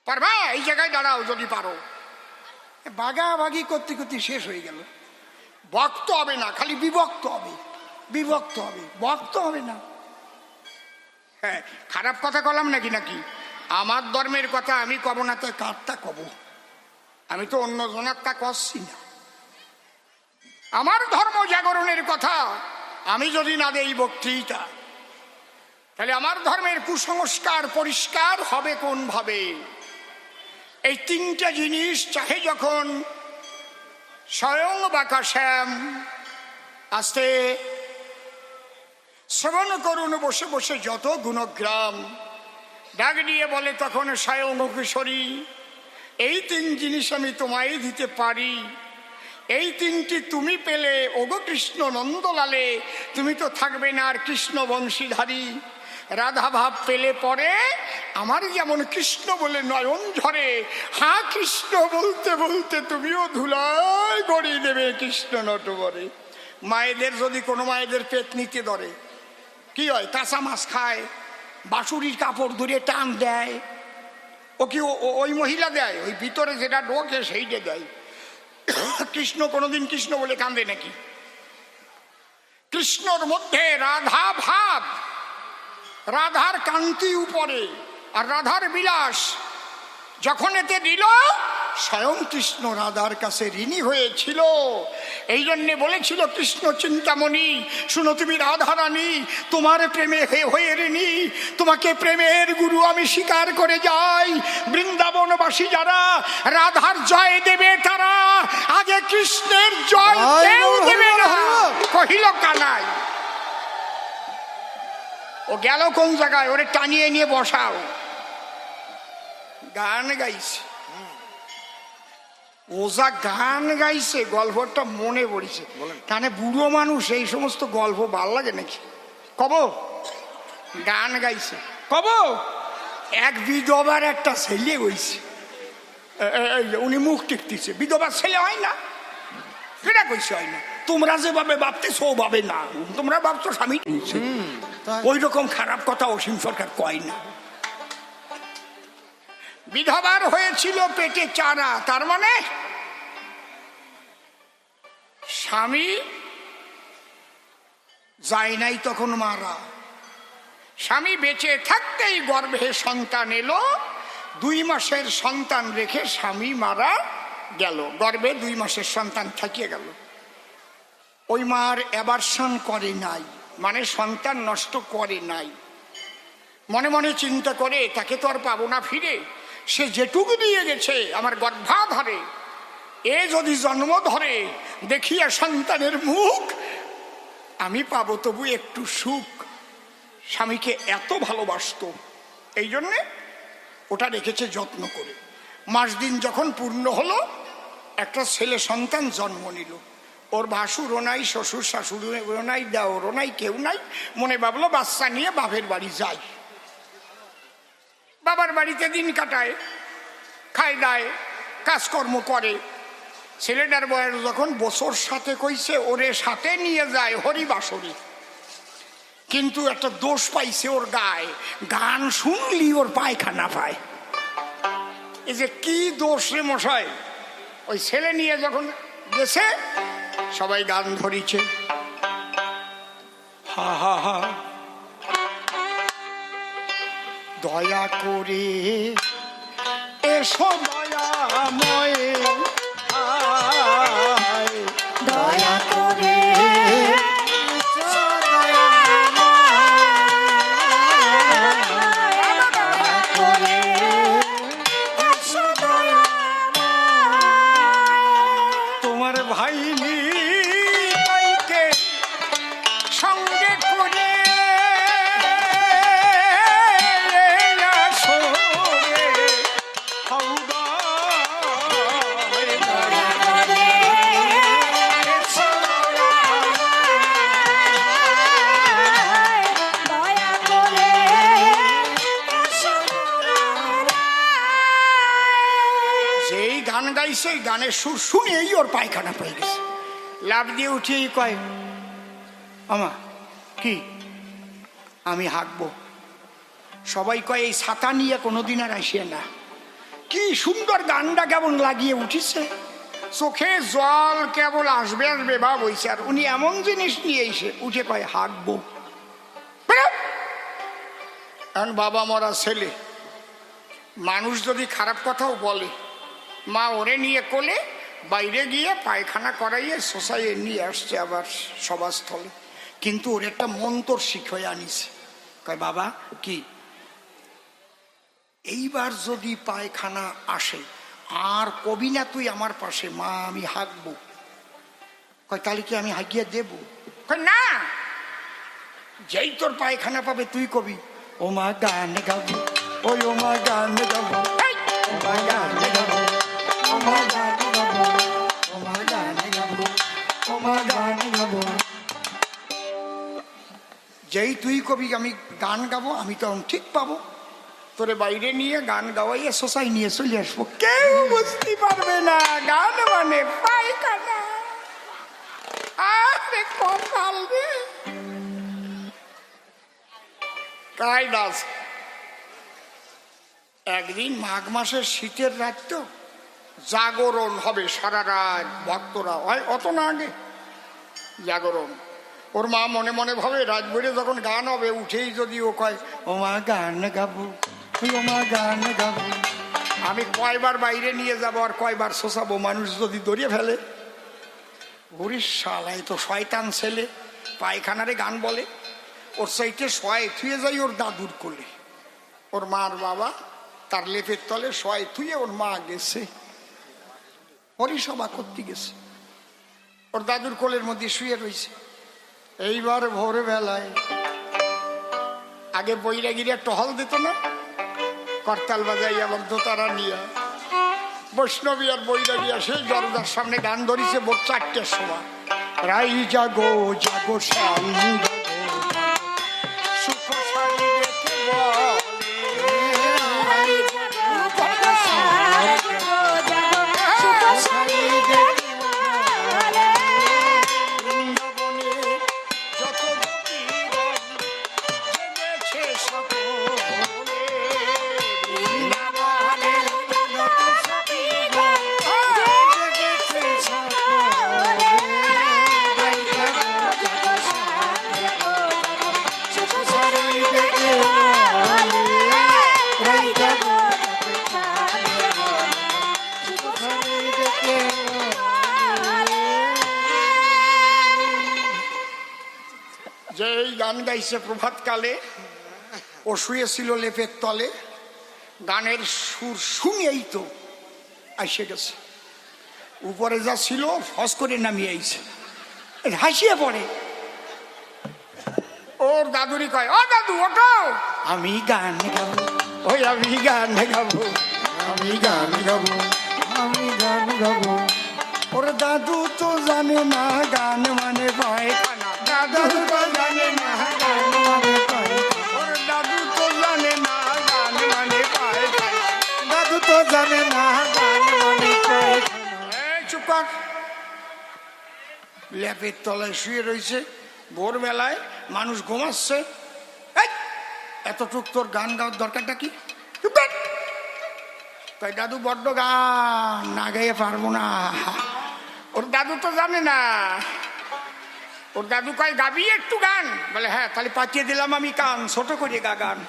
পারবা? এই জায়গায় দাঁড়াও যদি পারো। বাগাবাগি করতে করতে শেষ হয়ে গেল। ভক্ত হবে না, খালি বিভক্ত হবে, বিভক্ত হবে, ভক্ত হবে না। হ্যাঁ, খারাপ কথা কলাম নাকি? নাকি আমার ধর্মের কথা আমি কব না তো কারটা কব? আমি তো অন্য জনের তা করছি না। আমার ধর্ম জাগরণের কথা আমি যদি না দেই বক্তৃতা, তাহলে আমার ধর্মের কুসংস্কার পরিষ্কার হবে কোন ভাবে? এই তিনটা জিনিস চাহে যখন স্বয়ং বাঁকা শ্যাম আস্তে শ্রবণ করুন বসে বসে যত গুণগ্রাম, ডাক দিয়ে বলে তখন স্বয়ং কিশোরী, এই তিন জিনিস আমি তোমায় দিতে পারি। এই তিনটি তুমি পেলে ওগো কৃষ্ণ নন্দলালে, তুমি তো থাকবে না আর কৃষ্ণ বংশীধারী। রাধা ভাব পেলে পরে আমার যেমন কৃষ্ণ বলে নয়ন ঝরে, হ্যাঁ কৃষ্ণ বলতে বলতে তুমিও ধুলায় গড়িয়ে দেবে কৃষ্ণ নটবরে। মায়েদের যদি কোনো মায়েদের পেট নিতে ধরে, কি হয়? কাঁচা মাছ খায়, বাঁশুরির কাপড় ধরে টান দেয়। ও কি ওই মহিলা দেয়? ওই ভিতরে যেটা ঢোকে সেইটা দেয়। কৃষ্ণ কোনোদিন কৃষ্ণ বলে কান্দে নাকি? কৃষ্ণর মধ্যে রাধা ভাব, রাধার কান্তি উপরে আর রাধার বিলাস যখন এতে দিল, স্বয়ং কৃষ্ণ রাধার কাছে ঋণী হয়েছিল। এই জন্যে বলেছিল কৃষ্ণ চিন্তামণি, শুনো তুমি রাধা রানী, তোমার প্রেমে হয়ে ঋণী, তোমাকে প্রেমের গুরু আমি স্বীকার করে যাই। বৃন্দাবনবাসী যারা রাধার জয় দেবে, তারা আগে কৃষ্ণের জয় কেউ দেবে না। কহিল কানাই, ও গেল কোন জায়গায়? ওরে টানিয়ে নিয়ে বসাও। গান গাইছে, ওজা গান গাইছে, গল্পটা মনে পড়েছে। কানে বুড়ো মানুষ, এই সমস্ত গল্প ভাল লাগে নাকি? কব গান গাইছে, কব এক বিধবার একটা ছেলে হইছে, উনি মুখ টিপতেছে। বিধবার ছেলে হয় না, সেটা কইছে হয় না। তোমরা যেভাবে ভাবতেছো ভাবে না, তোমরা ভাবছো স্বামী ওই রকম খারাপ কথা অসীম সরকার কয় না। বিধবার হয়েছিল পেটে চারা, তার মানে স্বামী যায় নাই তখন মারা। স্বামী বেঁচে থাকতেই গর্ভে সন্তান এলো, 2 মাসের সন্তান রেখে স্বামী মারা গেল, গর্ভে 2 মাসের সন্তান থাকিয়ে গেল। ওই মার অ্যাবারশন করে নাই, মানে সন্তান নষ্ট করে নাই। মনে মনে চিন্তা করে তাকে তো আর পাবো না ফিরে, সে যেটুকু দিয়ে গেছে আমার গর্ভাধারে, এ যদি জন্ম ধরে দেখিয়া সন্তানের মুখ আমি পাবো তবু একটু সুখ। স্বামীকে এত ভালোবাসতো, এই জন্যে ওটা রেখেছে যত্ন করে। মাস দিন যখন পূর্ণ হলো, একটা ছেলে সন্তান জন্ম নিল। ওর ভাসুরও নাই, শ্বশুর শাশুড়িও নাই, দেওরও নাই, কেউ নাই। মনে ভাবলো বাচ্চা নিয়ে বাপের বাড়ি যায়। বাবার বাড়িতে দিন কাটায়, খায় দায়, কাজকর্ম করে। ছেলেটার বয়স যখন বছর সাথে কইছে, ওরে সাথে নিয়ে যায় হরিবাসরি। কিন্তু একটা দোষ পাইছে ওর গায়ে, গান শুনলি ওর পায়খানা পায়। এই যে কি দোষ রে মশাই! ওই ছেলে নিয়ে যখন গেছে সবাই গান ধরিছে, হা হা হা, দয়া করে এসো দয়াময়, দয়া করে তোমার ভাই নিকে সঙ্গে করে আসো রে হাওদা। যেই গান গাইছে গানের সুর শুনেই ওর পায়খানা পেয়ে গেছে। লাভ দিয়ে উঠেই কয়, আমা কি আমি হাঁকবো? সবাই কয় এই ছাতা নিয়ে কোনোদিন আর আসিয়ে না। কি সুন্দর গানটা কেমন লাগিয়ে উঠিছে, চোখে জল কেবল আসবে আসবে ভাব হইছে। আর উনি এমন জিনিস নিয়ে এসে উঠে কয় হাঁকবো। এখন বাবা মরা ছেলে, মানুষ যদি খারাপ কথাও বলে, মা ওরে নিয়ে কোলে বাইরে গিয়ে পায়খানা করাইয়ে শোষাইয়ে নিয়ে আসছে আবার সভাস্থলে। কিন্তু ওর একটা মন্তর শিখে আনিছে। কয় বাবা কি, এইবার যদি পায়খানা আসে আর কবি না তুই আমার পাশে, মা আমি হাঁকবো। কয় তাহলে কি আমি হাঁকিয়ে দেব? কয় না, যেই তোর পায়খানা পাবে তুই কবি ও মা গান গাবো, ওই ও মা গান গাবো, ও মা গান গাবো, ও মা গান গাবো, ও মা গান গাবো, ও মা গান গাবো। যেই তুই কবি আমি গান গাবো, আমি তখন ঠিক পাবো। তোরে বাইরে নিয়ে গান গাওয়াইয়ে শোষাই নিয়ে চলে আসবো, কেউ বুঝতে পারবে না গান মানে পায়খানা। আরে কপাল রে! কায়দাস একদিন মাঘ মাসের শীতের রাত তো, জাগরণ হবে সারা রাত, ভক্তরা হয় অত না আগে জাগরণ। ওর মা মনে মনে ভাবে রাত ভরে যখন গান হবে উঠেই যদি ও কয় ও মা গান গাবো, ও মা গান গাবো, আমি কয়বার বাইরে নিয়ে যাবো আর কয়বার শোষাবো, মানুষ যদি দড়িয়ে ফেলে। হরিশ শালাই তো শয়তান ছেলে, পায়খানারে গান বলে। ওর সাইটে শয় থুয়ে যাই ওর দাদুর কোলে। ওর মার বাবা তার লেপের তলে শয় থুয়ে ওর মা গেছে হরিসভা করতে গেছে, ওর দাদুর কোলের মধ্যে শুয়ে রয়েছে। এইবার ভোরবেলায়, আগে বৈরাগীরা টহল দিত না, করতাল বাজাই আবার দোতারা নিয়ে, বৈষ্ণবী আর বৈরাগী সেই দরজার সামনে গান ধরিছে ভোর 4টের সময়। রাই জাগো জাগো শ্যাম সুখ শাড়ি দেখে এই গান গাইছে প্রভাতকালে, ও শুয়েছিল লেপের তলে, গানের সুর শুনেই তো আসে গেছে, উপরে যা ছিল ফস করে নামিয়ে আইছে, হাসিয়ে পড়ে। ওর দাদুরি কয়, ও দাদু ওঠো, আমি গান গাবো, ওই আমি গান গাবো, আমি গান গাবো, আমি গান গাবো। ওর দাদু তো জানে না গান মানে পায়খানা, দাদু তো জানে না গান মানে পায়খানা, ওর দাদু তো জানে না গান মানে পায়খানা, দাদু তো জানে না গান মানে পায়খানা। এই চুপ কর। ল্যাপের তলায় শুয়ে রয়েছে, ভোরবেলায় মানুষ ঘুমাচ্ছে, এতটুক তোর গান গাওয়ার দরকারটা কি? তাই দাদু বড্ড গান না গাইয়ে পারবো না। ওর দাদু তো জানে না। ওর দাদু কয়, গাবি একটু গান? বলে হ্যাঁ, তাহলে পাঠিয়ে দিলাম আমি কান, ছোট করে গা গান।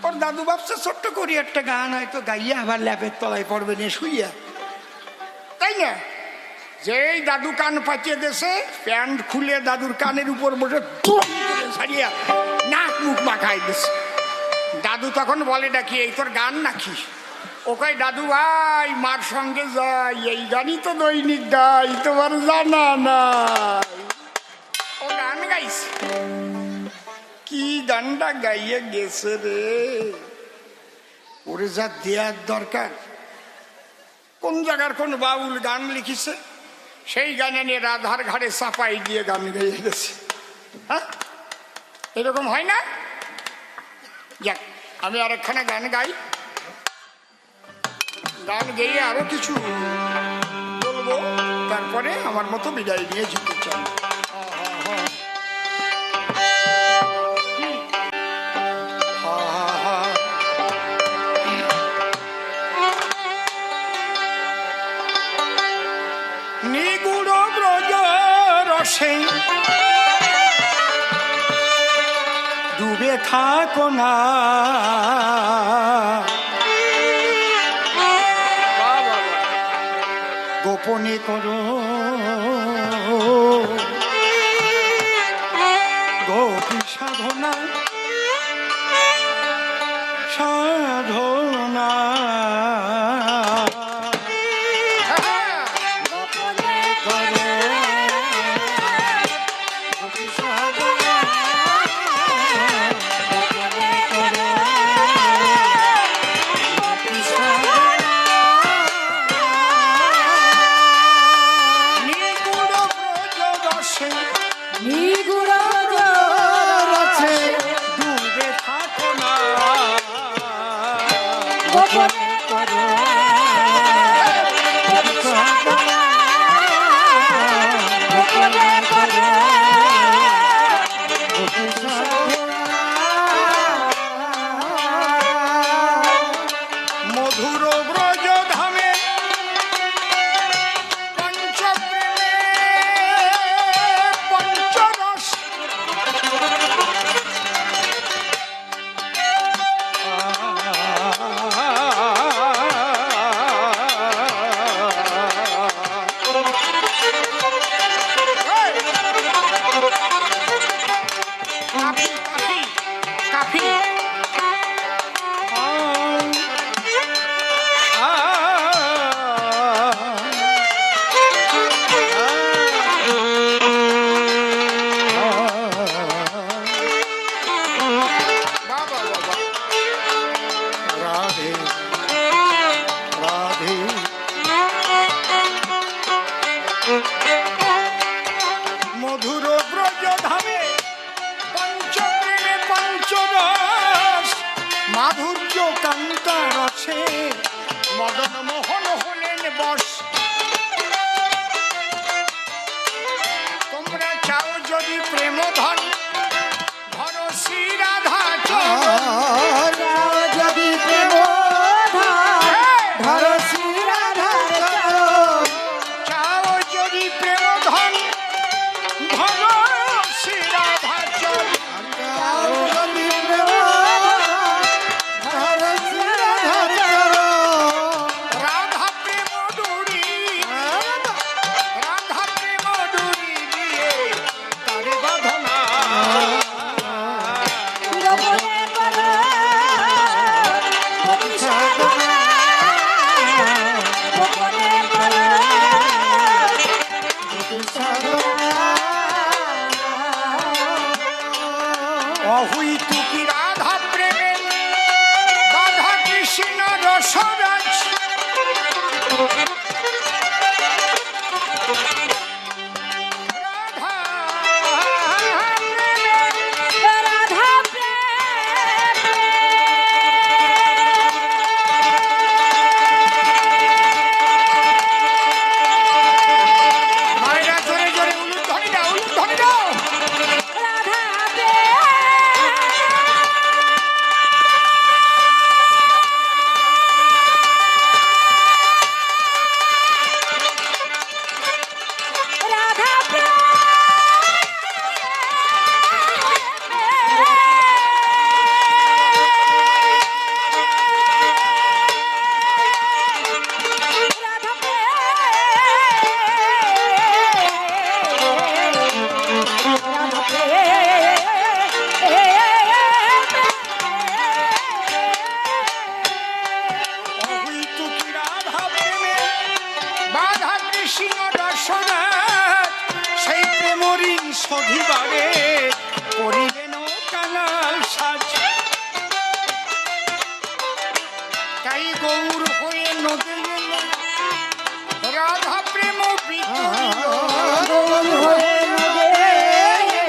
ওর দাদু ভাবছে ছোট্ট করে একটা গান হয়তো গাইয়া আবার ল্যাপের তলায় পড়বে না শুইয়া, তাই না? যেই দাদু কান পাঠিয়ে দেছে, প্যান্ট খুলে দাদুর কানের উপর বসে ছাড়িয়া নাক মুখ মাখাই দিছে। দাদু তখন বলে ডাকি, এই তোর গান নাকি? ও কয়, দাদু ভাই মার সঙ্গে যাই, এই গানই তো দৈনিক গাই, তোমার জানা নাই। ও গান গাইছে, কি গানটা গাইয়ে গেছে রে, ওরে যা দেয়ার দরকার। কোন জায়গার কোন বাউল গান লিখিছে, সেই গানে নিয়ে রাধার ঘাড়ে চাপাই দিয়ে গান গাইয়ে গেছে। হ্যাঁ, এরকম হয় না? যাক, আমি আরেকখানা গান গাই, গান গেয়ে আরো কিছু বলবো, তারপরে আমার মতো বিদায় নিয়ে যেতে চাই। নিগুড় ব্রজ রসে ডুবে থাকো না, গোপনে করো গোপী সাধনা, সাধনা। মধুর ব্রজ ধামে পঞ্চপ্রেমে পঞ্চরস, মধুর ব্রজ ধামে পঞ্চপ্রেমে পঞ্চরস, মাধুর্য কান্তা রসে মদন মোহন হলেন বশ। তোমরা চাও যদি প্রেম ধন, ধর শ্রী রাধা চরণ, যদি প্রেম ধর শ্রী রাধা চরণ, চাও যদি কৃষ্ণ রসনা সেই প্রেমরি সধিবারে করিলেন কানাল সাজ। তাই গৌর হয়ে নদী এলো রাধা প্রেম বিতরিল। গৌর হয়ে নদী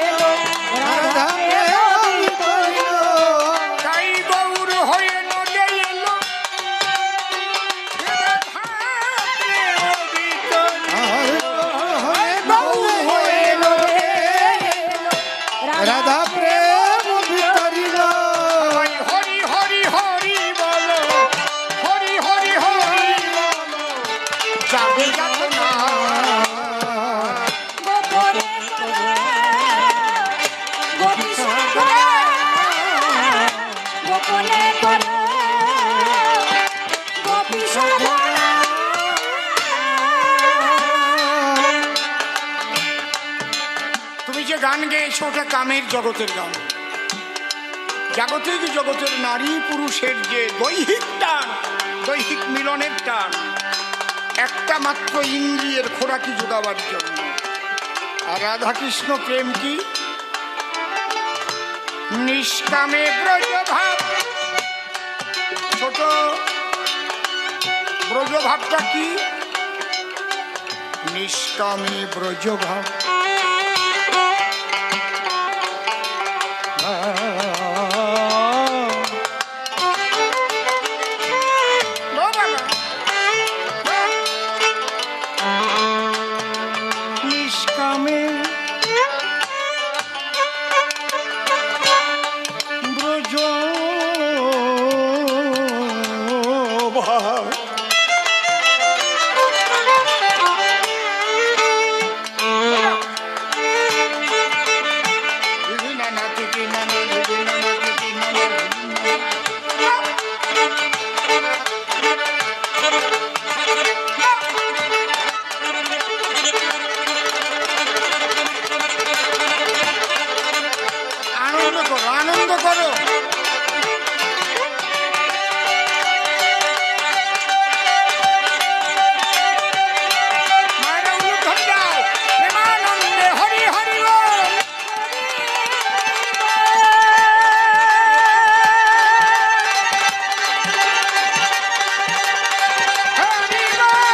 এলো রাধা প্রেম বিতরিল। তাই গৌর হয়ে নদী এলো রাধা প্রেম বিতরিল। গৌর হয়ে নদী এলো রাধা প্রেম বিতরিল। হরি হরি হরি বলো, হরি হরি হরি বলো, যাবে যাবে না গোপনে গোপনে করো গোপী সাধনা। তুমি যে গান গেয়েছো ওটা কামের জগতের গান। জাগতিক জগতের নারী পুরুষের যে দৈহিক টান, দৈহিক মিলনের টান, একটা মাত্র ইন্দ্রিয়ের খোরাকি যোগাবার জন্য। আর রাধাকৃষ্ণ প্রেম কি? নিষ্কামে ব্রজভাব। ছোট ব্রজভাবটা কি? নিষ্কামে ব্রজভাব। নিষ্কামে ব্রজভাব। আনন্দ করো, আনন্দ করো। মায়েরা উলুধ্বনি দাও, প্রেমানন্দে হরি হরি বল। হরি বল।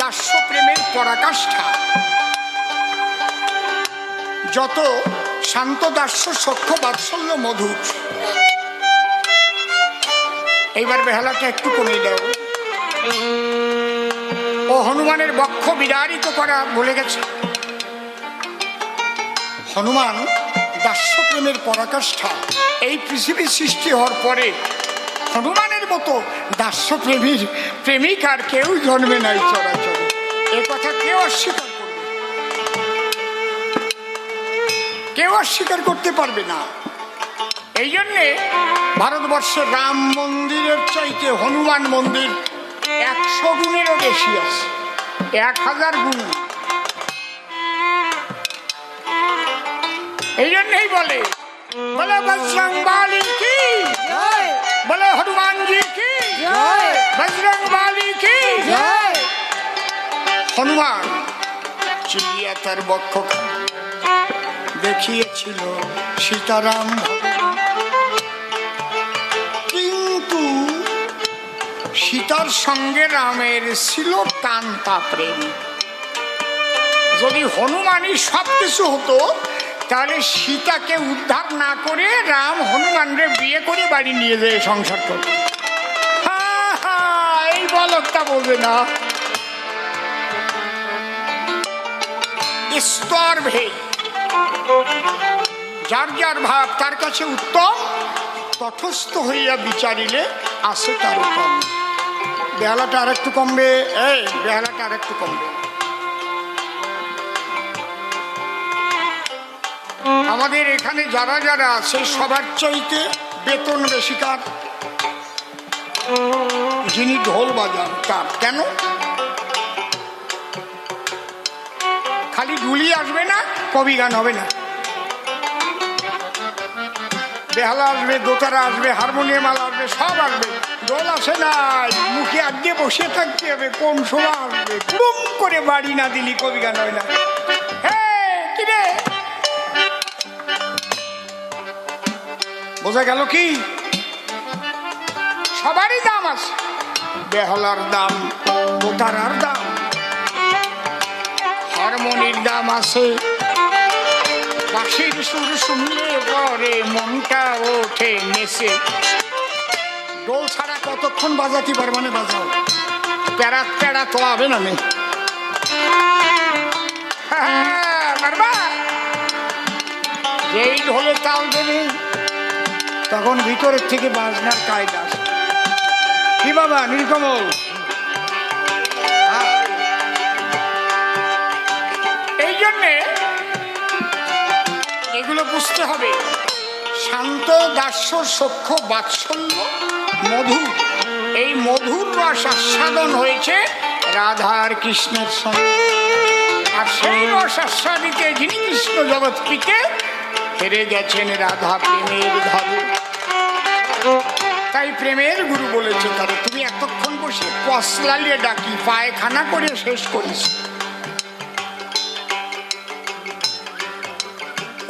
দাস্য প্রেমের পরাকাষ্ঠা। যত শান্ত দাস্য সখ্য বাৎসল্য মধুর। এইবার বেহালাটা একটু কমিয়ে দাও। ও হনুমানের বক্ষ বিদারিত করা বলে গেছে। হনুমান দাস্য প্রেমের পরাকাষ্ঠা। এই পৃথিবী সৃষ্টি হওয়ার পরে হনুমানের মতো দাস্য প্রেমীর প্রেমিক আর কেউ জন্মে নাই চরাচরে। এ কথা কেউ অস্বীকার করবে, কেউ অস্বীকার করতে পারবে না। এই জন্যে ভারতবর্ষে রাম মন্দিরের চাইতে হনুমান মন্দির 100 গুণেরও বেশি আছে, 1000 গুণ। এই জন্যই বলে বলে বজরং বালি কি জয়, বলে হনুমান জি কি জয়, বজরং বালি কি জয়। হনুমান চিড়িয়া তার বক্ষ দেখিয়েছিল সীতারাম, কিন্তু সীতার সঙ্গে রামের ছিল টানতা প্রেম। যদি হনুমানই সব কিছু হতো তাহলে সীতাকে উদ্ধার না করে রাম হনুমানরে বিয়ে করে বাড়ি নিয়ে যায় সংসার করতে। এই বলকটা বলবে না। স্তর ভেদ, যার যার ভাব তার কাছে উত্তম, তটস্থ হইয়া বিচারিলে আসে তার কম। বেহালাটা আর একটু কমবে, এই বেহালাটা আর একটু কমবে। আমাদের এখানে যারা যারা আছে সবার চাইতে বেতন বেশি কার? যিনি ঢোল বাজান তার। কেন? খালি ঢুলি আসবে না, কবি গান হবে না। বেহালা আসবে, দোতারা আসবে, হারমোনিয়াম আসবে, সব আসবে। ঢোল আসে নাই, মুখে আগে বসে থাকতে হবে। কোন সময় আসবে? কুম করে বাড়ি না দিলি কবি গান হয় না। কিরে, বোঝা গেল কি? সবারই দাম আছে। বেহালার দাম, দোতারার দাম, হারমোনির দাম আছে। বাঁশির সুর শুনলে পরে মনটা ওঠে নেচে। ডোল ছাড়া কতক্ষণ বাজাতে পারবে না? বাজাও, প্যারা প্যারা তো হবে না। যেই ঢোলে তাল দেবে তখন ভিতরের থেকে বাজনার কায়দা আসে। কি বাবা নীলকমল? এই জন্যে এগুলো বুঝতে হবে। শান্ত, দাস্য, সখ্য, বাৎসল্য, মধুর, এই মধুর রস আস্বাদন হয়েছে রাধার কৃষ্ণের সঙ্গে। আর সেই রস আস্বাদিতে যিনি কৃষ্ণ জগৎ পিতে হেরে গেছেন রাধা প্রেমের ধারে। তাই প্রেমের গুরু বলেছে তারে, তুমি এতক্ষণ বসে কসলালিয়ে ডাকি, পায়খানা করে শেষ করিস।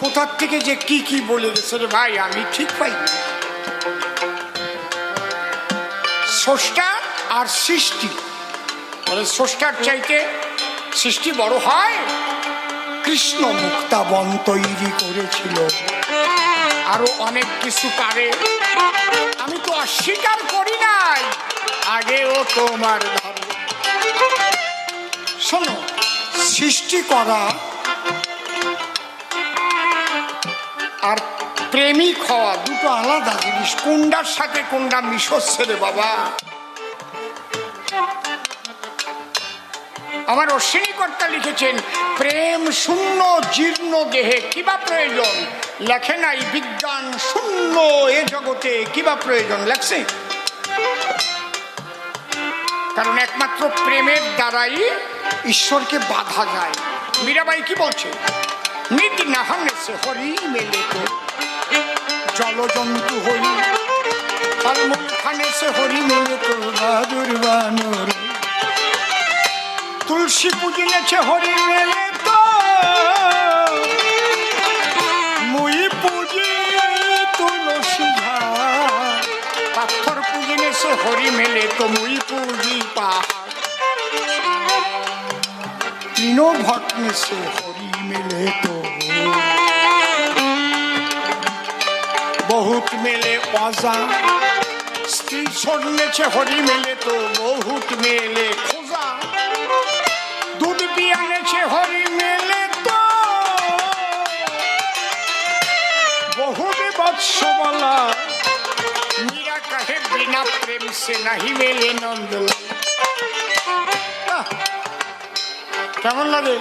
কোথার থেকে যে কি কি বলে গেছে রে ভাই, আমি ঠিক পাই। স্রষ্টা আর সৃষ্টি, বলে স্রষ্টার চাইতে সৃষ্টি বড় হয়। কৃষ্ণ মুক্তাবন তৈরি করেছিল, আরো অনেক কিছু পারে। আমি তো অস্বীকার করি নাই, আগেও তোমার ধরে। শোনো, সৃষ্টি করা আর প্রেমিক হওয়া দুটো আলাদা জিনিস। কোনটার সাথে কোনটা মিশচ্ছে রে বাবা? আমার অশ্বিনীকর্তা লিখেছেন, প্রেম শূন্য জীর্ণ দেহে কিবা প্রয়োজন। লেখে নাই বিজ্ঞান শূন্য এ জগতে কিবা প্রয়োজন। লেখছে কারণ একমাত্র প্রেমের দ্বারাই ঈশ্বরকে বাধা যায়। মীরাবাই কি বলছে? নিধি নাহানে সে হরি মেলে তো জলজন্তু হই, ফলমূল খানে সে হরি মেলে তো বাদুর বানর, তুলসী পুজিনেছে হরি মেলে তো মুই পুজি তুলসী ঝাড়, পাথর পুজিনেছে হরি মেলে তো মুই পুজি পাহাড়, তৃণ ভটনেছে হরি মেলে তো বহুত মেলে অজা, স্ত্রী ছড়নেছে হরি মেলে তো বহুত মেলে খোঁজা, দুধ পিয়ানেছে হরি মেলে তো বহুত বৎসবলা, মীরা কাহে বিনা প্রেম সে নাহি মেলে নন্দলা। কেমন লাগে?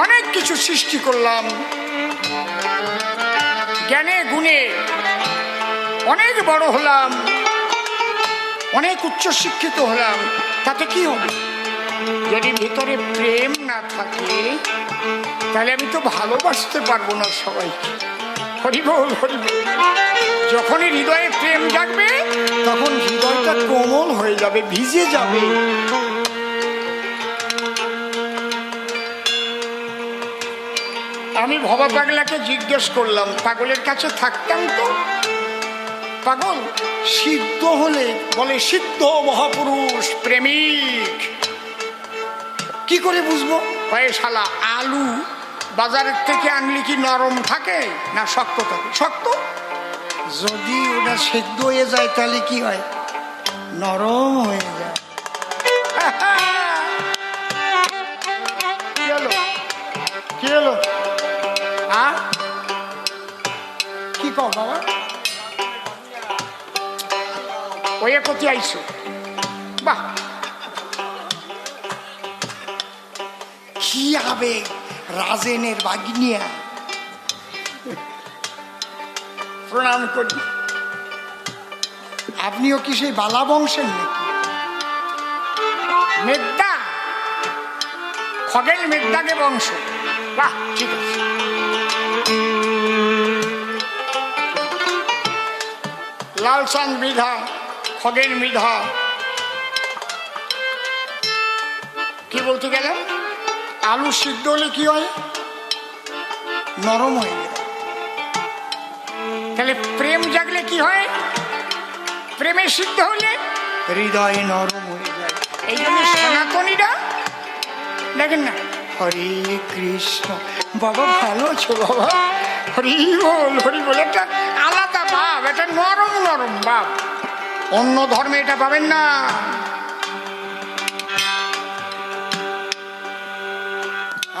অনেক কিছু সৃষ্টি করলাম, জ্ঞানে গুণে অনেক বড় হলাম, অনেক উচ্চ শিক্ষিত হলাম, তাতে কি হবে? যদি ভিতরে প্রেম না থাকে তাহলে আমি তো ভালোবাসতে পারবো না সবাইকে। হরি বল, হরি বল। যখনই হৃদয়ে প্রেম জাগবে তখন হৃদয়টা কোমল হয়ে যাবে, ভিজে যাবে। আমি ভবা পাগলাকে জিজ্ঞেস করলাম, পাগলের কাছে থাকতাম তো। পাগল সিদ্ধ হলে বলে সিদ্ধ মহাপুরুষ প্রেমিক। কি করে বুঝবো? শালা আলু বাজারের থেকে আনলি কি নরম থাকে না শক্ত থাকে? শক্ত। যদি ওটা সিদ্ধ হয়ে যায় তাহলে কি হয়? নরম হয়ে যায়। কি হলো? কি হলো? কি কও বাবা? ওই কোথায় আইছো? বাহ, কি আবেগ, রাজেনের বাগিনিয়া। প্রণাম করি। আপনিও কি সেই বালা বংশের নাকি? মেঘদা, খগেন মেঘদাকে বংশ। বাহ, ঠিক আছে। লালচাঁদ মৃধা, খগেন মৃধা। কি বলতে গেলাম? আলু সিদ্ধ হলে কি হয়? নরম হয়ে যায়। তাহলে প্রেম জাগলে কি হয়? প্রেমে সিদ্ধ হলে হৃদয় নরম হয়ে যায়। এই জন্য সনাতনীরা দেখেন না, হরে কৃষ্ণ। বাবা ভালো আছো বাবা? হরি বল, হরি বল। একটা আলাদা ভাব, একটা নরম নরম ভাব। অন্য ধর্মে এটা পাবেন না।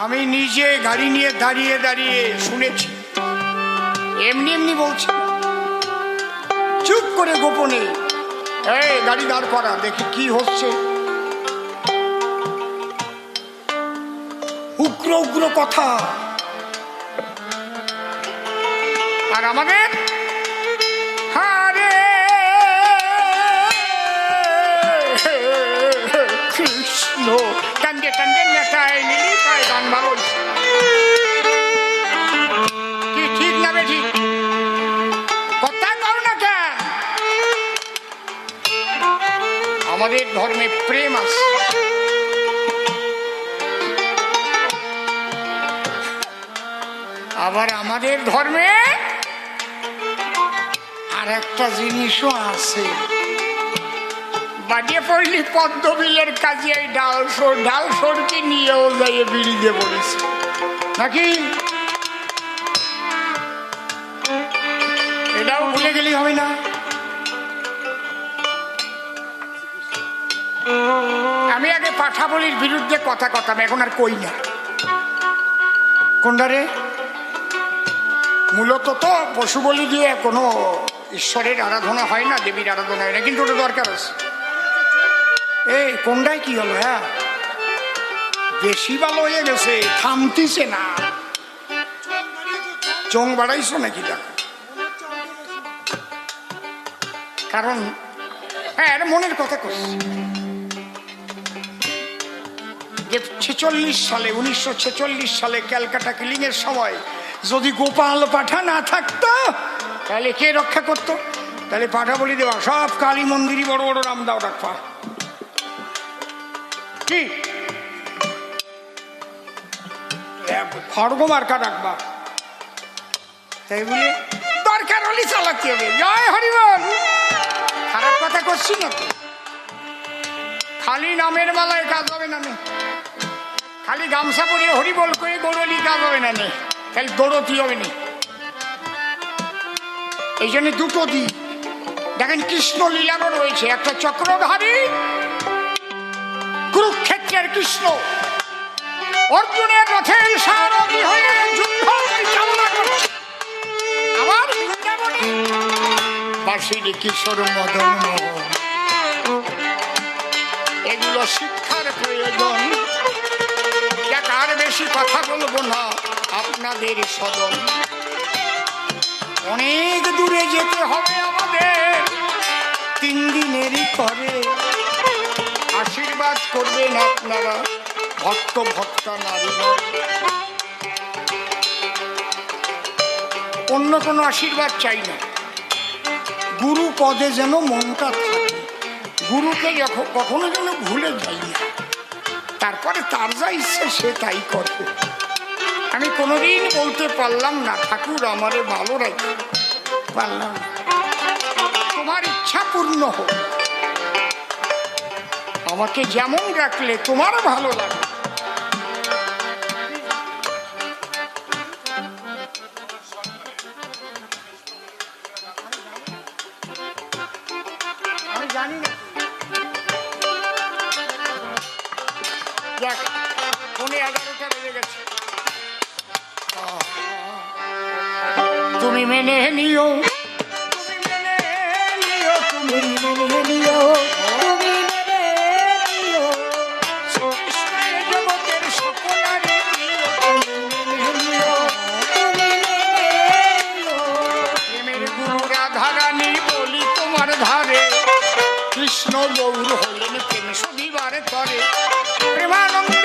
আমি নিজে গাড়ি নিয়ে দাঁড়িয়ে দাঁড়িয়ে শুনেছি, এমনি এমনি বলছি, চুপ করে গোপনে, এই গাড়ি দাঁড় করা, দেখি কি হচ্ছে। উগ্র উগ্র কথা। আর আমাদের হরে কৃষ্ণ কান্দে কান্দে নেতায় মিলি পায় গান ভালো। কি ঠিক না বে? ঠিক কথা কও না কেন? আমাদের ধর্মে প্রেম আছে। আবার আমাদের ধর্মে আর একটা জিনিসও আছে। বাড়িয়ে পড়লি পদ্মবিলের কাজে এই ডাল সরকে নিয়েও যাইয়ে বিড়ি দিয়ে পড়েছে নাকি? এটাও ভুলে গেলেই হবে না। আমি আগে পাঠাবলির বিরুদ্ধে কথা কথাম, এখন আর কই না। কোনটা রে? মূলত তো পশু বলি দিয়ে কোনো ঈশ্বরের আরাধনা হয় না, দেবীর আরাধনা হয় না, কিন্তু ওটা দরকার আছে। এই কোনটাই কি হলো? হ্যাঁ, বেশি ভালো হয়ে গেছে, থামতিছে না। চোখ বাড়াইছো নাকি? দেখ, কারণ হ্যাঁ মনের কথা করছি যে 1946 সালে ক্যালকাটা কিলিং এর সময় যদি গোপাল পাঠা না থাকতো তাহলে কে রক্ষা করতো? তাহলে পাঠা বলি দেওয়া সব কালী মন্দিরই বড় বড় রামদাও রাখবা, কি খড়গ মার্কা রাখবা। তাই বলে দরকার হলে চালাতে হবে। জয় হরিবল। খারাপ কথা করছি না তো। খালি নামের মালায় কাজ হবে না, খালি গামছা পরিয়ে হরিবল করে গৌরলি কাজ হবে না, তাহলে দৌড়তি হবে না। এই জন্য দুটো দিই। দেখেন কৃষ্ণ লীলারও রয়েছে, একটা চক্রধারী কুরুক্ষেত্রের কৃষ্ণ অর্জুনের রথের সারথি হয়ে যুদ্ধ পরিচালনা করছে। আবার বাঁশির কিশোর মদন মোহন। এগুলো শিক্ষার প্রয়োজন। আর বেশি কথা বলবো না, আপনাদের সদন। অনেক দূরে যেতে হবে আমাদের, 3 দিনেরই করে। আশীর্বাদ করবেন আপনারা ভক্ত ভক্তা নারীরা। অন্য কোনো আশীর্বাদ চাই না, গুরু পদে যেন মনটা থাকে, গুরুকে কখনো যেন ভুলে যাই না। তারপরে তার যা ইচ্ছে সে তাই করবে। আমি কোনোদিন বলতে পারলাম না ঠাকুর আমারে ভালো রাখে, পারলাম না। তোমার ইচ্ছা পূর্ণ হোক, আমাকে যেমন রাখলে তোমারও ভালো লাগে। আমি জানি না ফোনে 11টা বেজে গেছে। তুমি মেনে নিও, তুমি মেনে নিও, তুমি মেনে নিও, তুমি মেনে নিও। জগতের সকল কৃষ্ণ গৌর হলেন প্রেম সবিবার তরে প্রেমানন্দ